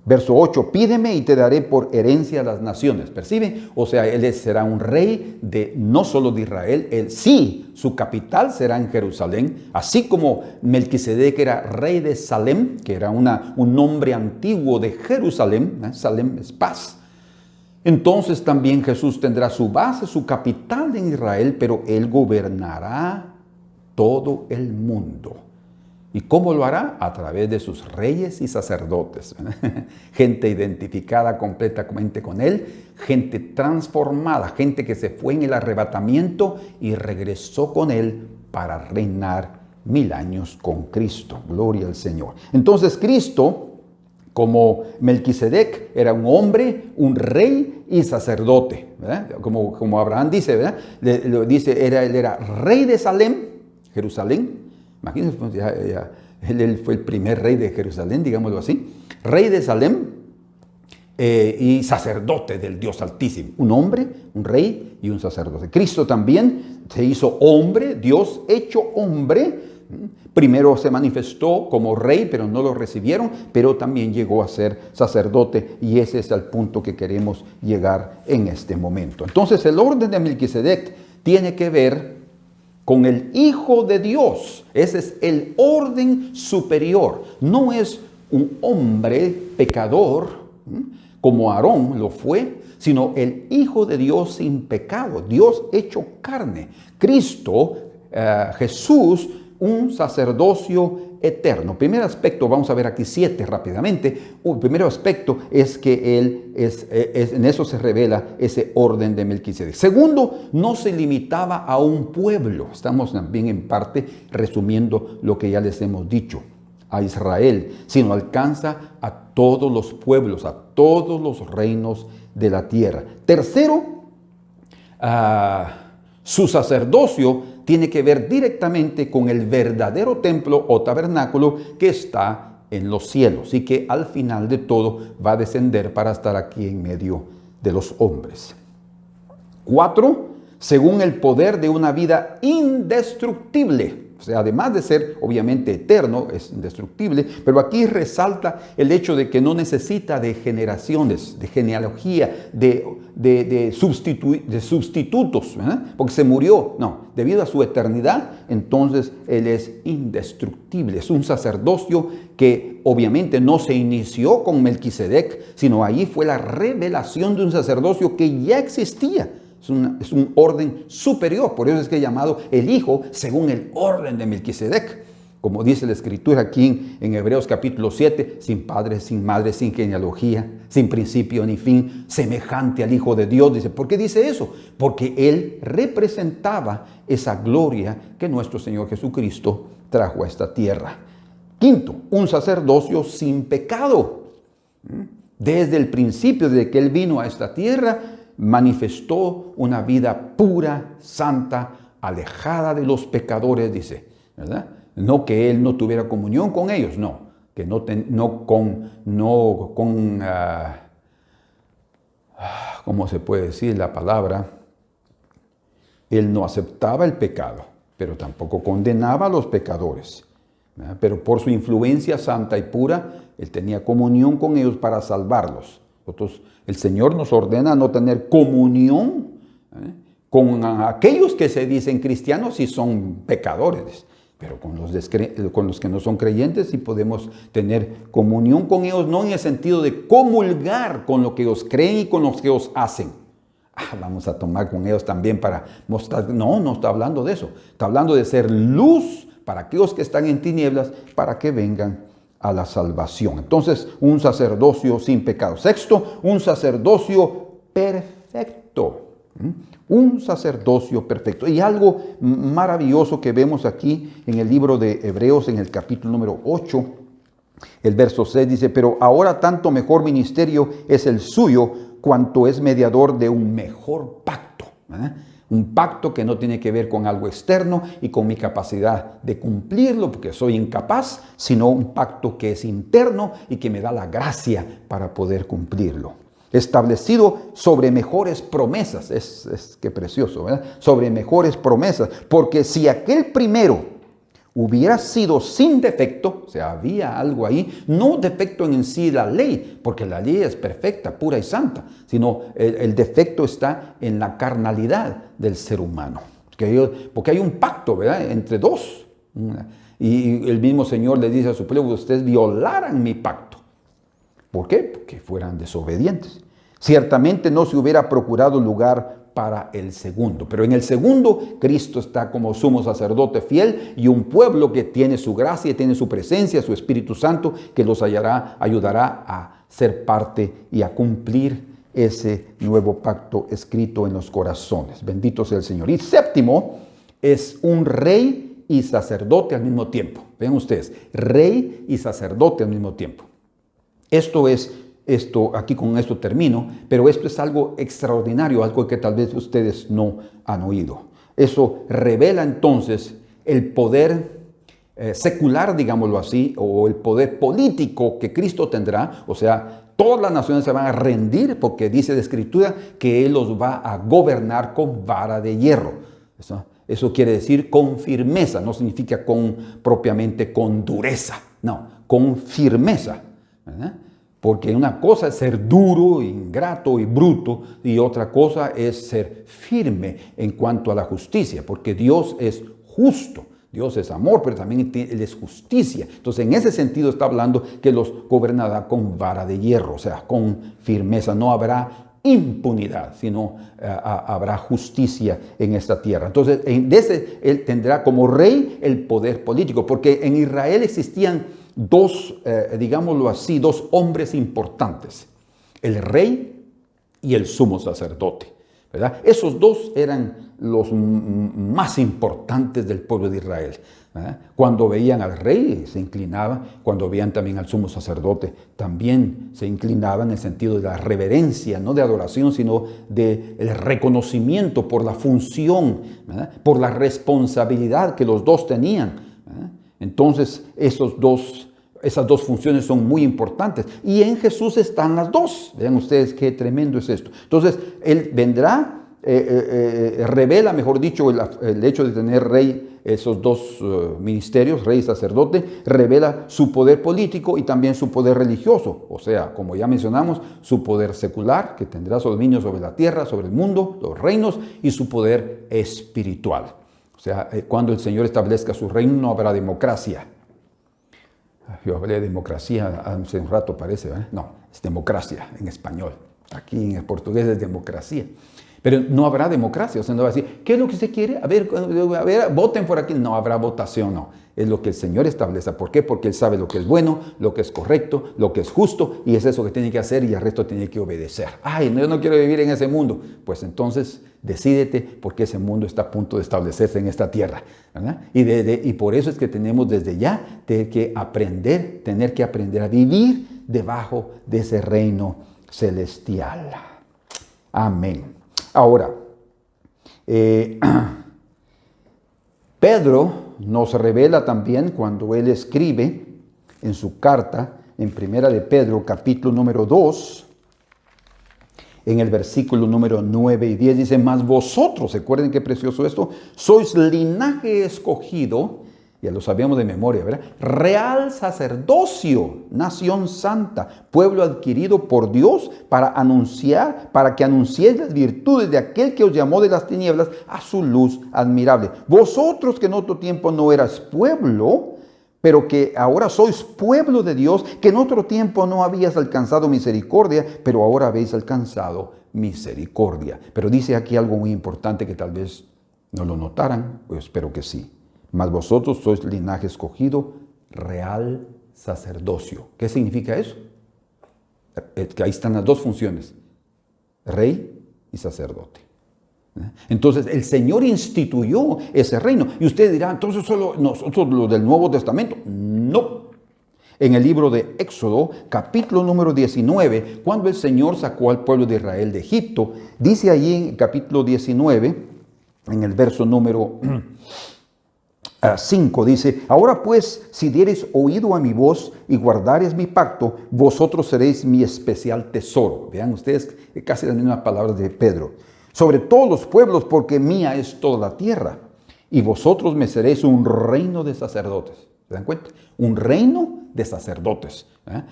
Verso 8, pídeme y te daré por herencia a las naciones. ¿Perciben? O sea, Él será un rey no solo de Israel, Él sí, su capital será en Jerusalén, así como Melquisedec era rey de Salem, que era un nombre antiguo de Jerusalén. Salem es paz. Entonces también Jesús tendrá su base, su capital en Israel, pero Él gobernará todo el mundo. ¿Y cómo lo hará? A través de sus reyes y sacerdotes. Gente identificada completamente con Él, gente transformada, gente que se fue en el arrebatamiento y regresó con Él para reinar 1000 años con Cristo. Gloria al Señor. Entonces Cristo, como Melquisedec, era un hombre, un rey y sacerdote, ¿verdad? Como Abraham dice, ¿verdad? Él era rey de Salem, Jerusalén. Imagínense, él fue el primer rey de Jerusalén, digámoslo así. Rey de Salem y sacerdote del Dios Altísimo. Un hombre, un rey y un sacerdote. Cristo también se hizo hombre, Dios hecho hombre. Primero se manifestó como rey, pero no lo recibieron, pero también llegó a ser sacerdote, y ese es el punto que queremos llegar en este momento. Entonces, el orden de Melquisedec tiene que ver con el Hijo de Dios. Ese es el orden superior. No es un hombre pecador, como Aarón lo fue, sino el Hijo de Dios sin pecado, Dios hecho carne. Cristo, Jesús, un sacerdocio eterno. Primer aspecto, vamos a ver aquí 7 rápidamente. El primer aspecto es que Él en eso se revela ese orden de Melquisedec. Segundo, no se limitaba a un pueblo. Estamos también en parte resumiendo lo que ya les hemos dicho, a Israel, sino alcanza a todos los pueblos, a todos los reinos de la tierra. Tercero, su sacerdocio tiene que ver directamente con el verdadero templo o tabernáculo que está en los cielos y que al final de todo va a descender para estar aquí en medio de los hombres. 4, según el poder de una vida indestructible. O sea, además de ser obviamente eterno, es indestructible, pero aquí resalta el hecho de que no necesita de generaciones, de genealogía, de sustitutos, ¿verdad? Porque se murió. No, debido a su eternidad, entonces Él es indestructible. Es un sacerdocio que obviamente no se inició con Melquisedec, sino ahí fue la revelación de un sacerdocio que ya existía. Es un orden superior, por eso es que es llamado el Hijo según el orden de Melquisedec. Como dice la Escritura aquí en Hebreos capítulo 7, sin padre, sin madre, sin genealogía, sin principio ni fin, semejante al Hijo de Dios. Dice, ¿por qué dice eso? Porque Él representaba esa gloria que nuestro Señor Jesucristo trajo a esta tierra. Quinto, un sacerdocio sin pecado. Desde el principio, desde que Él vino a esta tierra, manifestó una vida pura, santa, alejada de los pecadores, dice, ¿verdad? No que Él no tuviera comunión con ellos, no, que ¿cómo se puede decir la palabra? Él no aceptaba el pecado, pero tampoco condenaba a los pecadores, ¿verdad? Pero por su influencia santa y pura, Él tenía comunión con ellos para salvarlos. Nosotros, el Señor nos ordena no tener comunión con aquellos que se dicen cristianos y son pecadores. Pero con los que no son creyentes sí podemos tener comunión con ellos, no en el sentido de comulgar con lo que ellos creen y con lo que ellos hacen. Vamos a tomar con ellos también para mostrar. No está hablando de eso. Está hablando de ser luz para aquellos que están en tinieblas, para que vengan a la salvación. Entonces, un sacerdocio sin pecado. Sexto, un sacerdocio perfecto. Un sacerdocio perfecto. Y algo maravilloso que vemos aquí en el libro de Hebreos, en el capítulo número 8, el verso 6 dice: pero ahora tanto mejor ministerio es el suyo, cuanto es mediador de un mejor pacto. Un pacto que no tiene que ver con algo externo y con mi capacidad de cumplirlo, porque soy incapaz, sino un pacto que es interno y que me da la gracia para poder cumplirlo. Establecido sobre mejores promesas. Qué precioso, ¿verdad? Sobre mejores promesas. Porque si aquel primero hubiera sido sin defecto, o sea, había algo ahí, no defecto en sí la ley, porque la ley es perfecta, pura y santa, sino el defecto está en la carnalidad del ser humano. Porque hay un pacto, ¿verdad?, entre dos. Y el mismo Señor le dice a su pueblo: ustedes violaran mi pacto. ¿Por qué? Porque fueran desobedientes. Ciertamente no se hubiera procurado lugar para el segundo. Pero en el segundo, Cristo está como sumo sacerdote fiel y un pueblo que tiene su gracia, tiene su presencia, su Espíritu Santo, que los ayudará a ser parte y a cumplir ese nuevo pacto escrito en los corazones. Bendito sea el Señor. Y séptimo, es un rey y sacerdote al mismo tiempo. Vean ustedes, rey y sacerdote al mismo tiempo. Aquí con esto termino, pero esto es algo extraordinario, algo que tal vez ustedes no han oído. Eso revela entonces el poder secular, digámoslo así, o el poder político que Cristo tendrá. O sea, todas las naciones se van a rendir porque dice la Escritura que Él los va a gobernar con vara de hierro. Eso quiere decir con firmeza, no significa propiamente con dureza, no, con firmeza, ¿verdad? Porque una cosa es ser duro, ingrato y bruto, y otra cosa es ser firme en cuanto a la justicia, porque Dios es justo, Dios es amor, pero también Él es justicia. Entonces, en ese sentido está hablando que los gobernará con vara de hierro, o sea, con firmeza. No habrá impunidad, sino habrá justicia en esta tierra. Entonces, Él tendrá como rey el poder político, porque en Israel existían digámoslo así, dos hombres importantes: el rey y el sumo sacerdote, ¿verdad? Esos dos eran los más importantes del pueblo de Israel, ¿verdad? Cuando veían al rey se inclinaban, cuando veían también al sumo sacerdote también se inclinaban, en el sentido de la reverencia, no de adoración, sino del reconocimiento por la función, ¿verdad?, por la responsabilidad que los dos tenían, ¿verdad? Entonces, esas dos funciones son muy importantes. Y en Jesús están las dos. Vean ustedes qué tremendo es esto. Entonces, Él vendrá, revela, mejor dicho, el hecho de tener rey, esos dos ministerios, rey y sacerdote, revela su poder político y también su poder religioso. O sea, como ya mencionamos, su poder secular, que tendrá su dominio sobre la tierra, sobre el mundo, los reinos, y su poder espiritual. O sea, cuando el Señor establezca su reino, no habrá democracia. Yo hablé de democracia hace un rato, parece, ¿verdad? No, es democracia en español. Aquí en el portugués es democracia. Pero no habrá democracia. O sea, no va a decir: ¿qué es lo que usted quiere? A ver, voten por aquí. No habrá votación, no. Es lo que el Señor establece. ¿Por qué? Porque Él sabe lo que es bueno, lo que es correcto, lo que es justo, y es eso que tiene que hacer, y el resto tiene que obedecer. Ay, yo no quiero vivir en ese mundo. Pues entonces decídete, porque ese mundo está a punto de establecerse en esta tierra, ¿verdad? Y por eso es que tenemos desde ya tener que aprender a vivir debajo de ese reino celestial. Amén. Ahora, Pedro nos revela también, cuando él escribe en su carta, en Primera de Pedro, capítulo número 2, en el versículo número 9 y 10, dice: mas vosotros, recuerden qué precioso esto, sois linaje escogido, Ya lo sabíamos de memoria, ¿verdad? Real sacerdocio, nación santa, pueblo adquirido por Dios para que anunciéis las virtudes de aquel que os llamó de las tinieblas a su luz admirable. Vosotros que en otro tiempo no eras pueblo, pero que ahora sois pueblo de Dios, que en otro tiempo no habías alcanzado misericordia, pero ahora habéis alcanzado misericordia. Pero dice aquí algo muy importante que tal vez no lo notaran, pues espero que sí. Mas vosotros sois linaje escogido, real sacerdocio. ¿Qué significa eso? Que ahí están las dos funciones, rey y sacerdote. Entonces el Señor instituyó ese reino. Y usted dirá, entonces solo nosotros los del Nuevo Testamento. No. En el libro de Éxodo, capítulo número 19, cuando el Señor sacó al pueblo de Israel de Egipto, dice allí en el capítulo 19, en el verso número 5, dice: ahora pues, si diereis oído a mi voz y guardareis mi pacto, vosotros seréis mi especial tesoro. Vean ustedes casi las mismas palabras de Pedro. Sobre todos los pueblos, porque mía es toda la tierra. Y vosotros me seréis un reino de sacerdotes. ¿Se dan cuenta? Un reino de sacerdotes.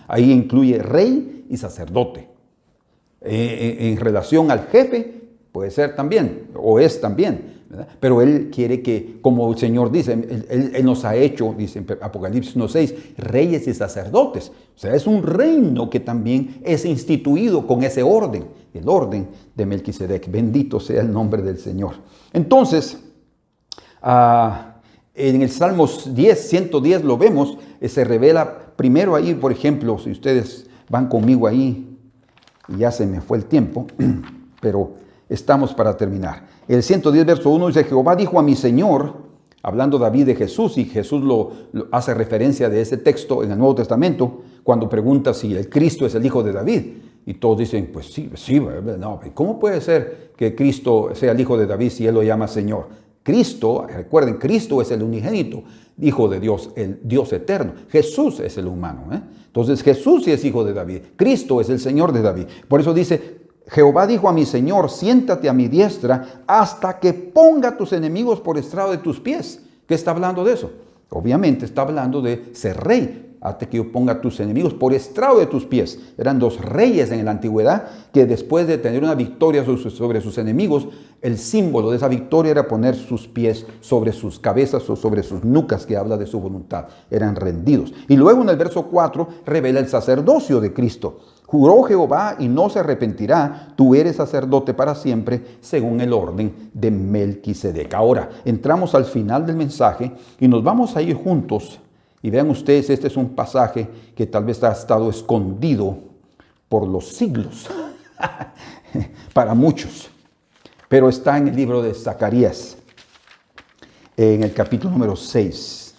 Ahí incluye rey y sacerdote. En relación al jefe, puede ser también, o es también. ¿Verdad? Pero Él quiere que, como el Señor dice, Él nos ha hecho, dice en Apocalipsis 1:6, reyes y sacerdotes. O sea, es un reino que también es instituido con ese orden, el orden de Melquisedec. Bendito sea el nombre del Señor. Entonces, en el Salmos 110 lo vemos, se revela primero ahí, por ejemplo, si ustedes van conmigo ahí, y ya se me fue el tiempo, pero estamos para terminar. El 110 verso 1 dice: Jehová dijo a mi Señor, hablando David de Jesús, y Jesús lo hace referencia de ese texto en el Nuevo Testamento, cuando pregunta si el Cristo es el hijo de David. Y todos dicen, pues sí, no, ¿cómo puede ser que Cristo sea el hijo de David si Él lo llama Señor? Cristo, recuerden, Cristo es el unigénito, hijo de Dios, el Dios eterno. Jesús es el humano. Entonces Jesús sí es hijo de David. Cristo es el Señor de David. Por eso dice: Jehová dijo a mi Señor, siéntate a mi diestra hasta que ponga tus enemigos por estrado de tus pies. ¿Qué está hablando de eso? Obviamente está hablando de ser rey. Hasta que yo ponga tus enemigos por estrado de tus pies. Eran dos reyes en la antigüedad que después de tener una victoria sobre sus enemigos, el símbolo de esa victoria era poner sus pies sobre sus cabezas o sobre sus nucas, que habla de su voluntad. Eran rendidos. Y luego en el verso 4 revela el sacerdocio de Cristo. Juró Jehová y no se arrepentirá, tú eres sacerdote para siempre, según el orden de Melquisedec. Ahora, entramos al final del mensaje y nos vamos a ir juntos. Y vean ustedes, este es un pasaje que tal vez ha estado escondido por los siglos para muchos. Pero está en el libro de Zacarías, en el capítulo número 6.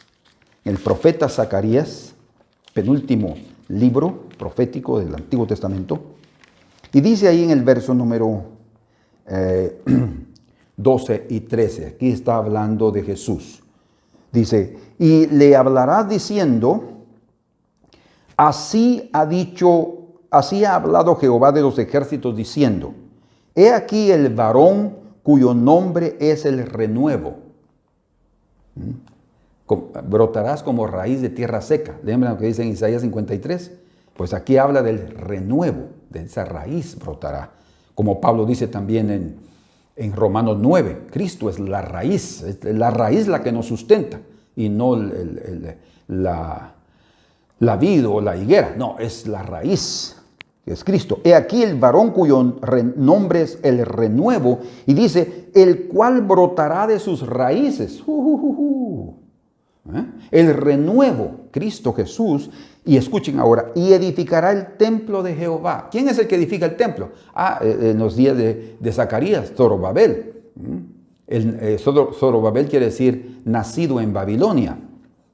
El profeta Zacarías, penúltimo libro profético del Antiguo Testamento. Y dice ahí en el verso número 12 y 13, aquí está hablando de Jesús. Dice: y le hablarás diciendo: así ha hablado Jehová de los ejércitos diciendo: he aquí el varón cuyo nombre es el renuevo. Brotarás como raíz de tierra seca. ¿Lembran lo que dice en Isaías 53? Pues aquí habla del renuevo, de esa raíz brotará. Como Pablo dice también en Romanos 9, Cristo es la raíz la que nos sustenta, y no la vid o la higuera. No, es la raíz, que es Cristo. He aquí el varón cuyo nombre es el renuevo, y dice: el cual brotará de sus raíces. El renuevo, Cristo Jesús. Y escuchen ahora: y edificará el templo de Jehová. ¿Quién es el que edifica el templo? En los días de Zacarías, Zorobabel. Zorobabel quiere decir nacido en Babilonia,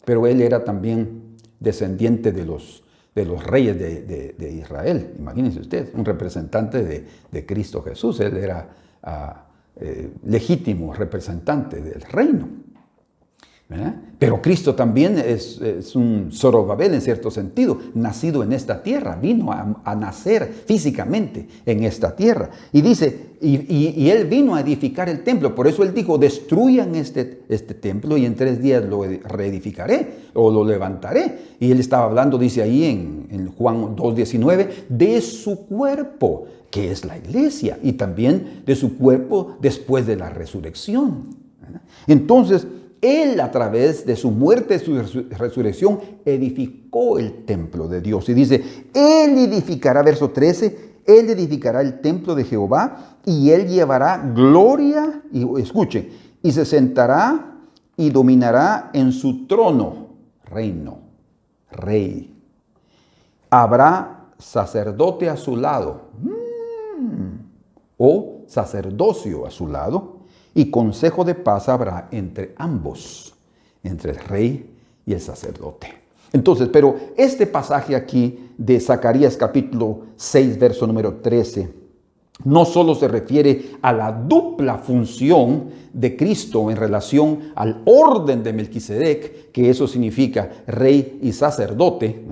pero él era también descendiente de los reyes de Israel. Imagínense ustedes, un representante de Cristo Jesús. Él era legítimo representante del reino. ¿verdad? Pero Cristo también es un Zorobabel en cierto sentido, nacido en esta tierra, vino a nacer físicamente en esta tierra. Y dice, y Él vino a edificar el templo, por eso Él dijo, destruyan este templo y en 3 días lo reedificaré o lo levantaré. Y Él estaba hablando, dice ahí en Juan 2:19, de su cuerpo, que es la iglesia, y también de su cuerpo después de la resurrección, ¿verdad? Entonces, Él a través de su muerte y su resurrección edificó el templo de Dios. Y dice, Él edificará, verso 13, Él edificará el templo de Jehová y Él llevará gloria, y escuchen, y se sentará y dominará en su trono, reino, rey. Habrá sacerdote a su lado, o sacerdocio a su lado, y consejo de paz habrá entre ambos, entre el rey y el sacerdote. Entonces, pero este pasaje aquí de Zacarías capítulo 6, verso número 13, no solo se refiere a la dupla función de Cristo en relación al orden de Melquisedec, que eso significa rey y sacerdote,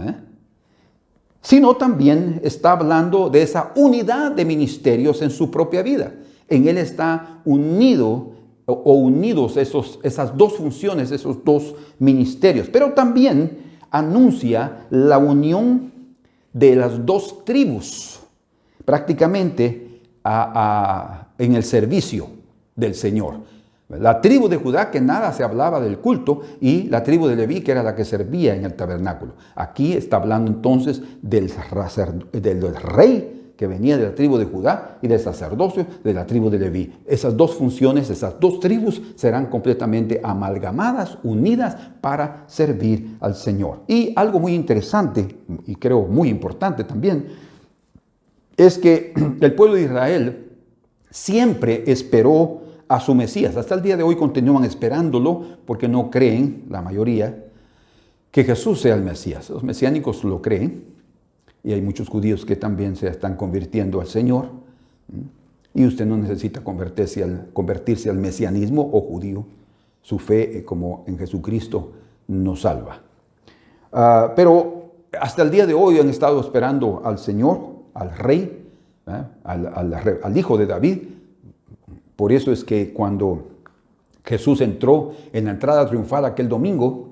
sino también está hablando de esa unidad de ministerios en su propia vida. En Él está unido o unidos esas dos funciones, esos dos ministerios. Pero también anuncia la unión de las dos tribus, prácticamente en el servicio del Señor. La tribu de Judá, que nada se hablaba del culto, y la tribu de Leví, que era la que servía en el tabernáculo. Aquí está hablando entonces del rey que venía de la tribu de Judá y del sacerdocio de la tribu de Leví. Esas dos funciones, esas dos tribus serán completamente amalgamadas, unidas para servir al Señor. Y algo muy interesante, y creo muy importante también, es que el pueblo de Israel siempre esperó a su Mesías. Hasta el día de hoy continúan esperándolo porque no creen, la mayoría, que Jesús sea el Mesías. Los mesiánicos lo creen. Y hay muchos judíos que también se están convirtiendo al Señor. Y usted no necesita convertirse al mesianismo o judío. Su fe, como en Jesucristo, nos salva. Pero hasta el día de hoy han estado esperando al Señor, al Rey, al Hijo de David. Por eso es que cuando Jesús entró en la entrada triunfal aquel domingo,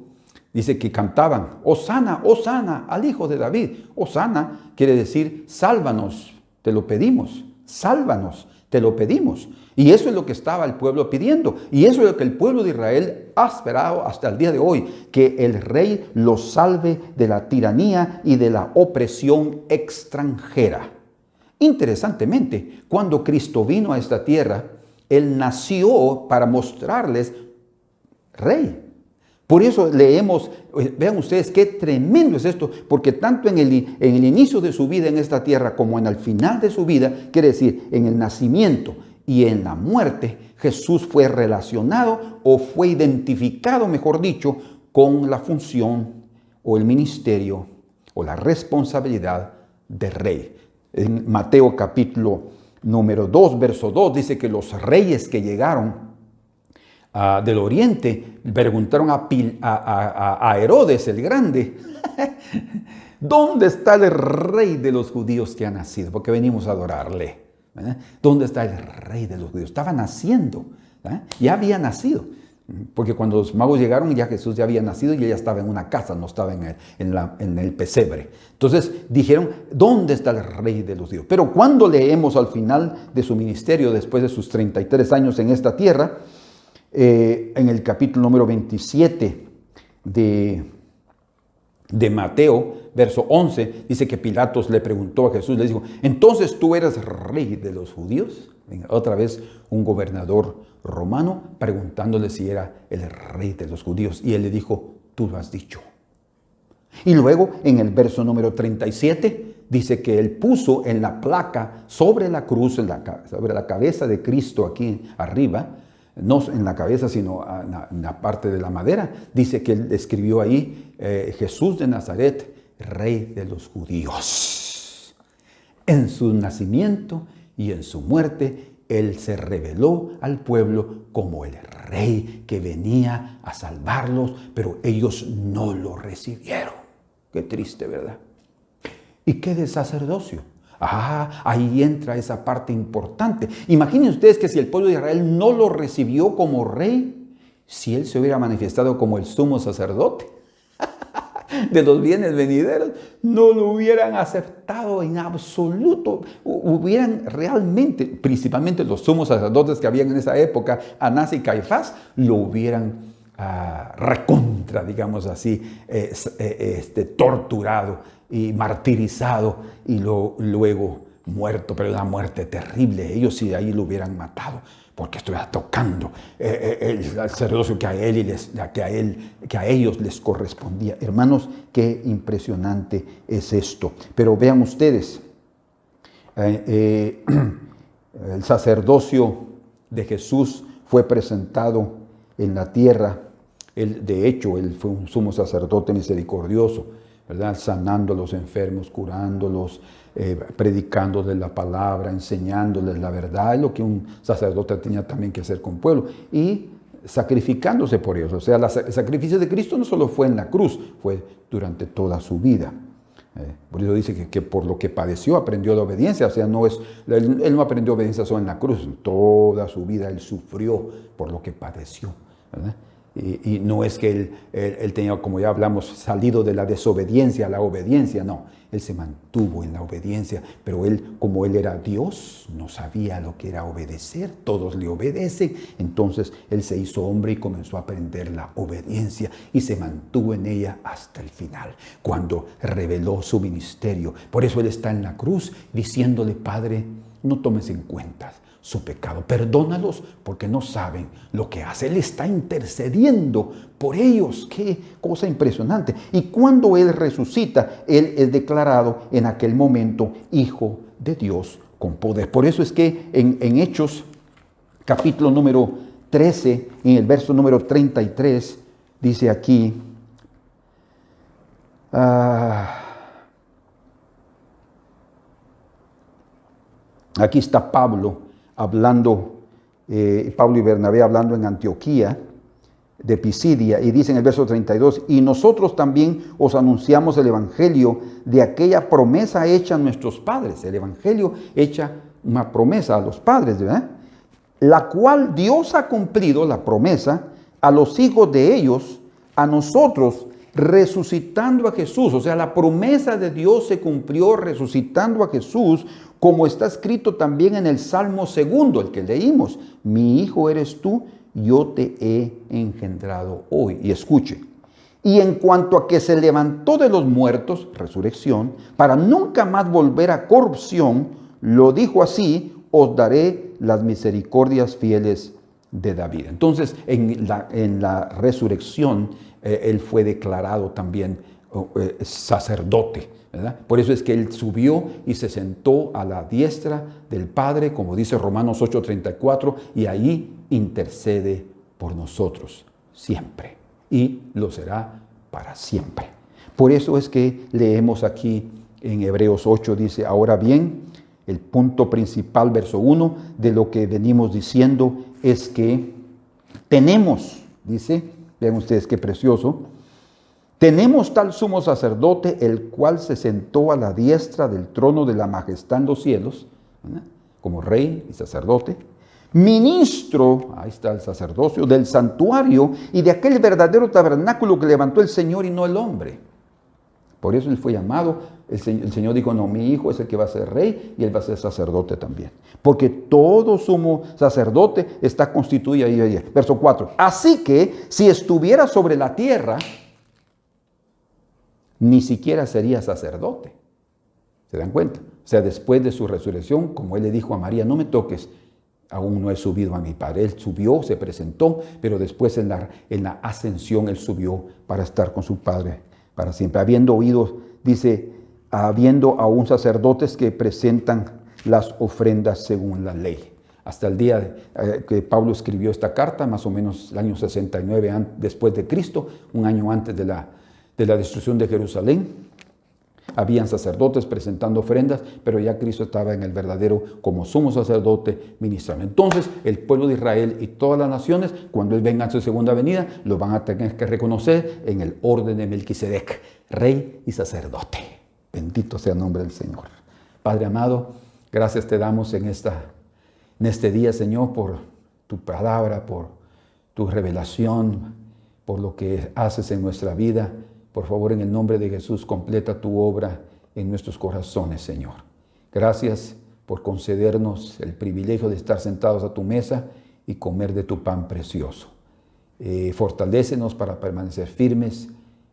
dice que cantaban, Hosana, Hosana, al Hijo de David. Hosana quiere decir, sálvanos, te lo pedimos. Sálvanos, te lo pedimos. Y eso es lo que estaba el pueblo pidiendo. Y eso es lo que el pueblo de Israel ha esperado hasta el día de hoy. Que el rey los salve de la tiranía y de la opresión extranjera. Interesantemente, cuando Cristo vino a esta tierra, Él nació para mostrarles rey. Por eso leemos, vean ustedes qué tremendo es esto, porque tanto en el inicio de su vida en esta tierra como en el final de su vida, quiere decir, en el nacimiento y en la muerte, Jesús fue relacionado o fue identificado, mejor dicho, con la función o el ministerio o la responsabilidad de rey. En Mateo capítulo número 2, verso 2, dice que los reyes que llegaron del oriente preguntaron a Herodes el Grande, ¿dónde está el rey de los judíos que ha nacido? Porque venimos a adorarle. ¿Dónde está el rey de los judíos? Estaba naciendo, ya había nacido. Porque cuando los magos llegaron ya Jesús ya había nacido y ella estaba en una casa, no estaba en el pesebre. Entonces dijeron, ¿dónde está el rey de los judíos? Pero cuando leemos al final de su ministerio, después de sus 33 años en esta tierra, en el capítulo número 27 de Mateo, verso 11, dice que Pilatos le preguntó a Jesús, le dijo, ¿entonces tú eres rey de los judíos? Otra vez un gobernador romano preguntándole si era el rey de los judíos. Y él le dijo, tú lo has dicho. Y luego en el verso número 37 dice que él puso en la placa sobre la cruz, sobre la cabeza de Cristo aquí arriba, no en la cabeza, sino en la parte de la madera, dice que él escribió ahí, Jesús de Nazaret, rey de los judíos. En su nacimiento y en su muerte Él se reveló al pueblo como el rey que venía a salvarlos, pero ellos no lo recibieron. Qué triste, ¿verdad? ¿Y qué de sacerdocio? Ahí entra esa parte importante. Imaginen ustedes que si el pueblo de Israel no lo recibió como rey, si él se hubiera manifestado como el sumo sacerdote de los bienes venideros, no lo hubieran aceptado en absoluto. Hubieran realmente, principalmente los sumos sacerdotes que habían en esa época, Anás y Caifás, lo hubieran recontra, digamos así, torturado y martirizado y luego muerto, pero una muerte terrible. Ellos sí de ahí lo hubieran matado, porque estuviera tocando el sacerdocio que a ellos les correspondía. Hermanos, qué impresionante es esto. Pero vean ustedes, el sacerdocio de Jesús fue presentado en la tierra. De hecho, él fue un sumo sacerdote misericordioso, ¿verdad? Sanando a los enfermos, curándolos, predicándoles la palabra, enseñándoles la verdad, es lo que un sacerdote tenía también que hacer con el pueblo, y sacrificándose por ellos. O sea, el sacrificio de Cristo no solo fue en la cruz, fue durante toda su vida. Por eso dice que por lo que padeció aprendió la obediencia. O sea, él no aprendió obediencia solo en la cruz, toda su vida él sufrió por lo que padeció, ¿verdad? Y no es que él tenía, como ya hablamos, salido de la desobediencia a la obediencia, no. Él se mantuvo en la obediencia, pero como él era Dios, no sabía lo que era obedecer. Todos le obedecen. Entonces él se hizo hombre y comenzó a aprender la obediencia y se mantuvo en ella hasta el final, cuando reveló su ministerio. Por eso él está en la cruz diciéndole: Padre, no tomes en cuenta su pecado, perdónalos porque no saben lo que hace. Él está intercediendo por ellos. Qué cosa impresionante. Y cuando Él resucita, Él es declarado en aquel momento Hijo de Dios con poder. Por eso es que en Hechos, capítulo número 13, en el verso número 33, dice aquí, aquí está Pablo hablando, Pablo y Bernabé hablando en Antioquía de Pisidia, y dice en el verso 32, y nosotros también os anunciamos el evangelio de aquella promesa hecha a nuestros padres. El evangelio hecha una promesa a los padres, ¿verdad? La cual Dios ha cumplido, la promesa, a los hijos de ellos, a nosotros, resucitando a Jesús. O sea, la promesa de Dios se cumplió resucitando a Jesús, como está escrito también en el Salmo 2, el que leímos: mi hijo eres tú, yo te he engendrado hoy. Y escuche, y en cuanto a que se levantó de los muertos, resurrección, para nunca más volver a corrupción, lo dijo así: os daré las misericordias fieles de David. Entonces, en la resurrección, él fue declarado también sacerdote, ¿verdad? Por eso es que él subió y se sentó a la diestra del Padre, como dice Romanos 8:34, y ahí intercede por nosotros siempre, y lo será para siempre. Por eso es que leemos aquí en Hebreos 8, dice: ahora bien, el punto principal, verso 1, de lo que venimos diciendo es que tenemos, dice, vean ustedes qué precioso, tenemos tal sumo sacerdote, el cual se sentó a la diestra del trono de la majestad en los cielos, ¿verdad? Como rey y sacerdote, ministro, ahí está el sacerdocio, del santuario y de aquel verdadero tabernáculo que levantó el Señor y no el hombre. Por eso él fue llamado. El Señor dijo: no, mi hijo es el que va a ser rey y él va a ser sacerdote también. Porque todo sumo sacerdote está constituido ahí. Verso 4. Así que si estuviera sobre la tierra, ni siquiera sería sacerdote. ¿Se dan cuenta? O sea, después de su resurrección, como él le dijo a María: no me toques, aún no he subido a mi Padre. Él subió, se presentó, pero después en la ascensión él subió para estar con su Padre para siempre. Habiendo oído, dice, habiendo aún sacerdotes que presentan las ofrendas según la ley. Hasta el día que Pablo escribió esta carta, más o menos el año 69 después de Cristo, un año antes de la destrucción de Jerusalén, habían sacerdotes presentando ofrendas, pero ya Cristo estaba en el verdadero como sumo sacerdote ministrando. Entonces el pueblo de Israel y todas las naciones, cuando Él venga en su segunda venida, lo van a tener que reconocer en el orden de Melquisedec, rey y sacerdote. Bendito sea el nombre del Señor. Padre amado, gracias te damos en este día, Señor, por tu palabra, por tu revelación, por lo que haces en nuestra vida. Por favor, en el nombre de Jesús, completa tu obra en nuestros corazones, Señor. Gracias por concedernos el privilegio de estar sentados a tu mesa y comer de tu pan precioso. Fortalécenos para permanecer firmes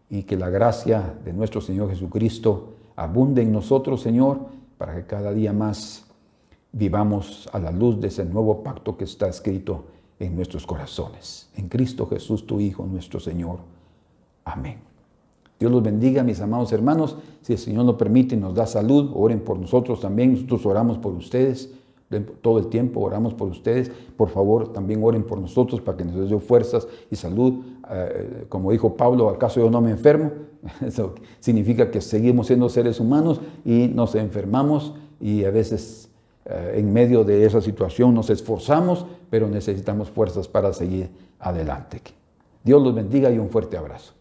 y que la gracia de nuestro Señor Jesucristo abunde en nosotros, Señor, para que cada día más vivamos a la luz de ese nuevo pacto que está escrito en nuestros corazones. En Cristo Jesús, tu Hijo, nuestro Señor. Amén. Dios los bendiga, mis amados hermanos. Si el Señor nos permite y nos da salud, oren por nosotros también. Nosotros oramos por ustedes. Todo el tiempo oramos por ustedes. Por favor, también oren por nosotros para que nos dé fuerzas y salud. Como dijo Pablo, ¿acaso yo no me enfermo? Eso significa que seguimos siendo seres humanos y nos enfermamos y a veces en medio de esa situación nos esforzamos, pero necesitamos fuerzas para seguir adelante. Dios los bendiga y un fuerte abrazo.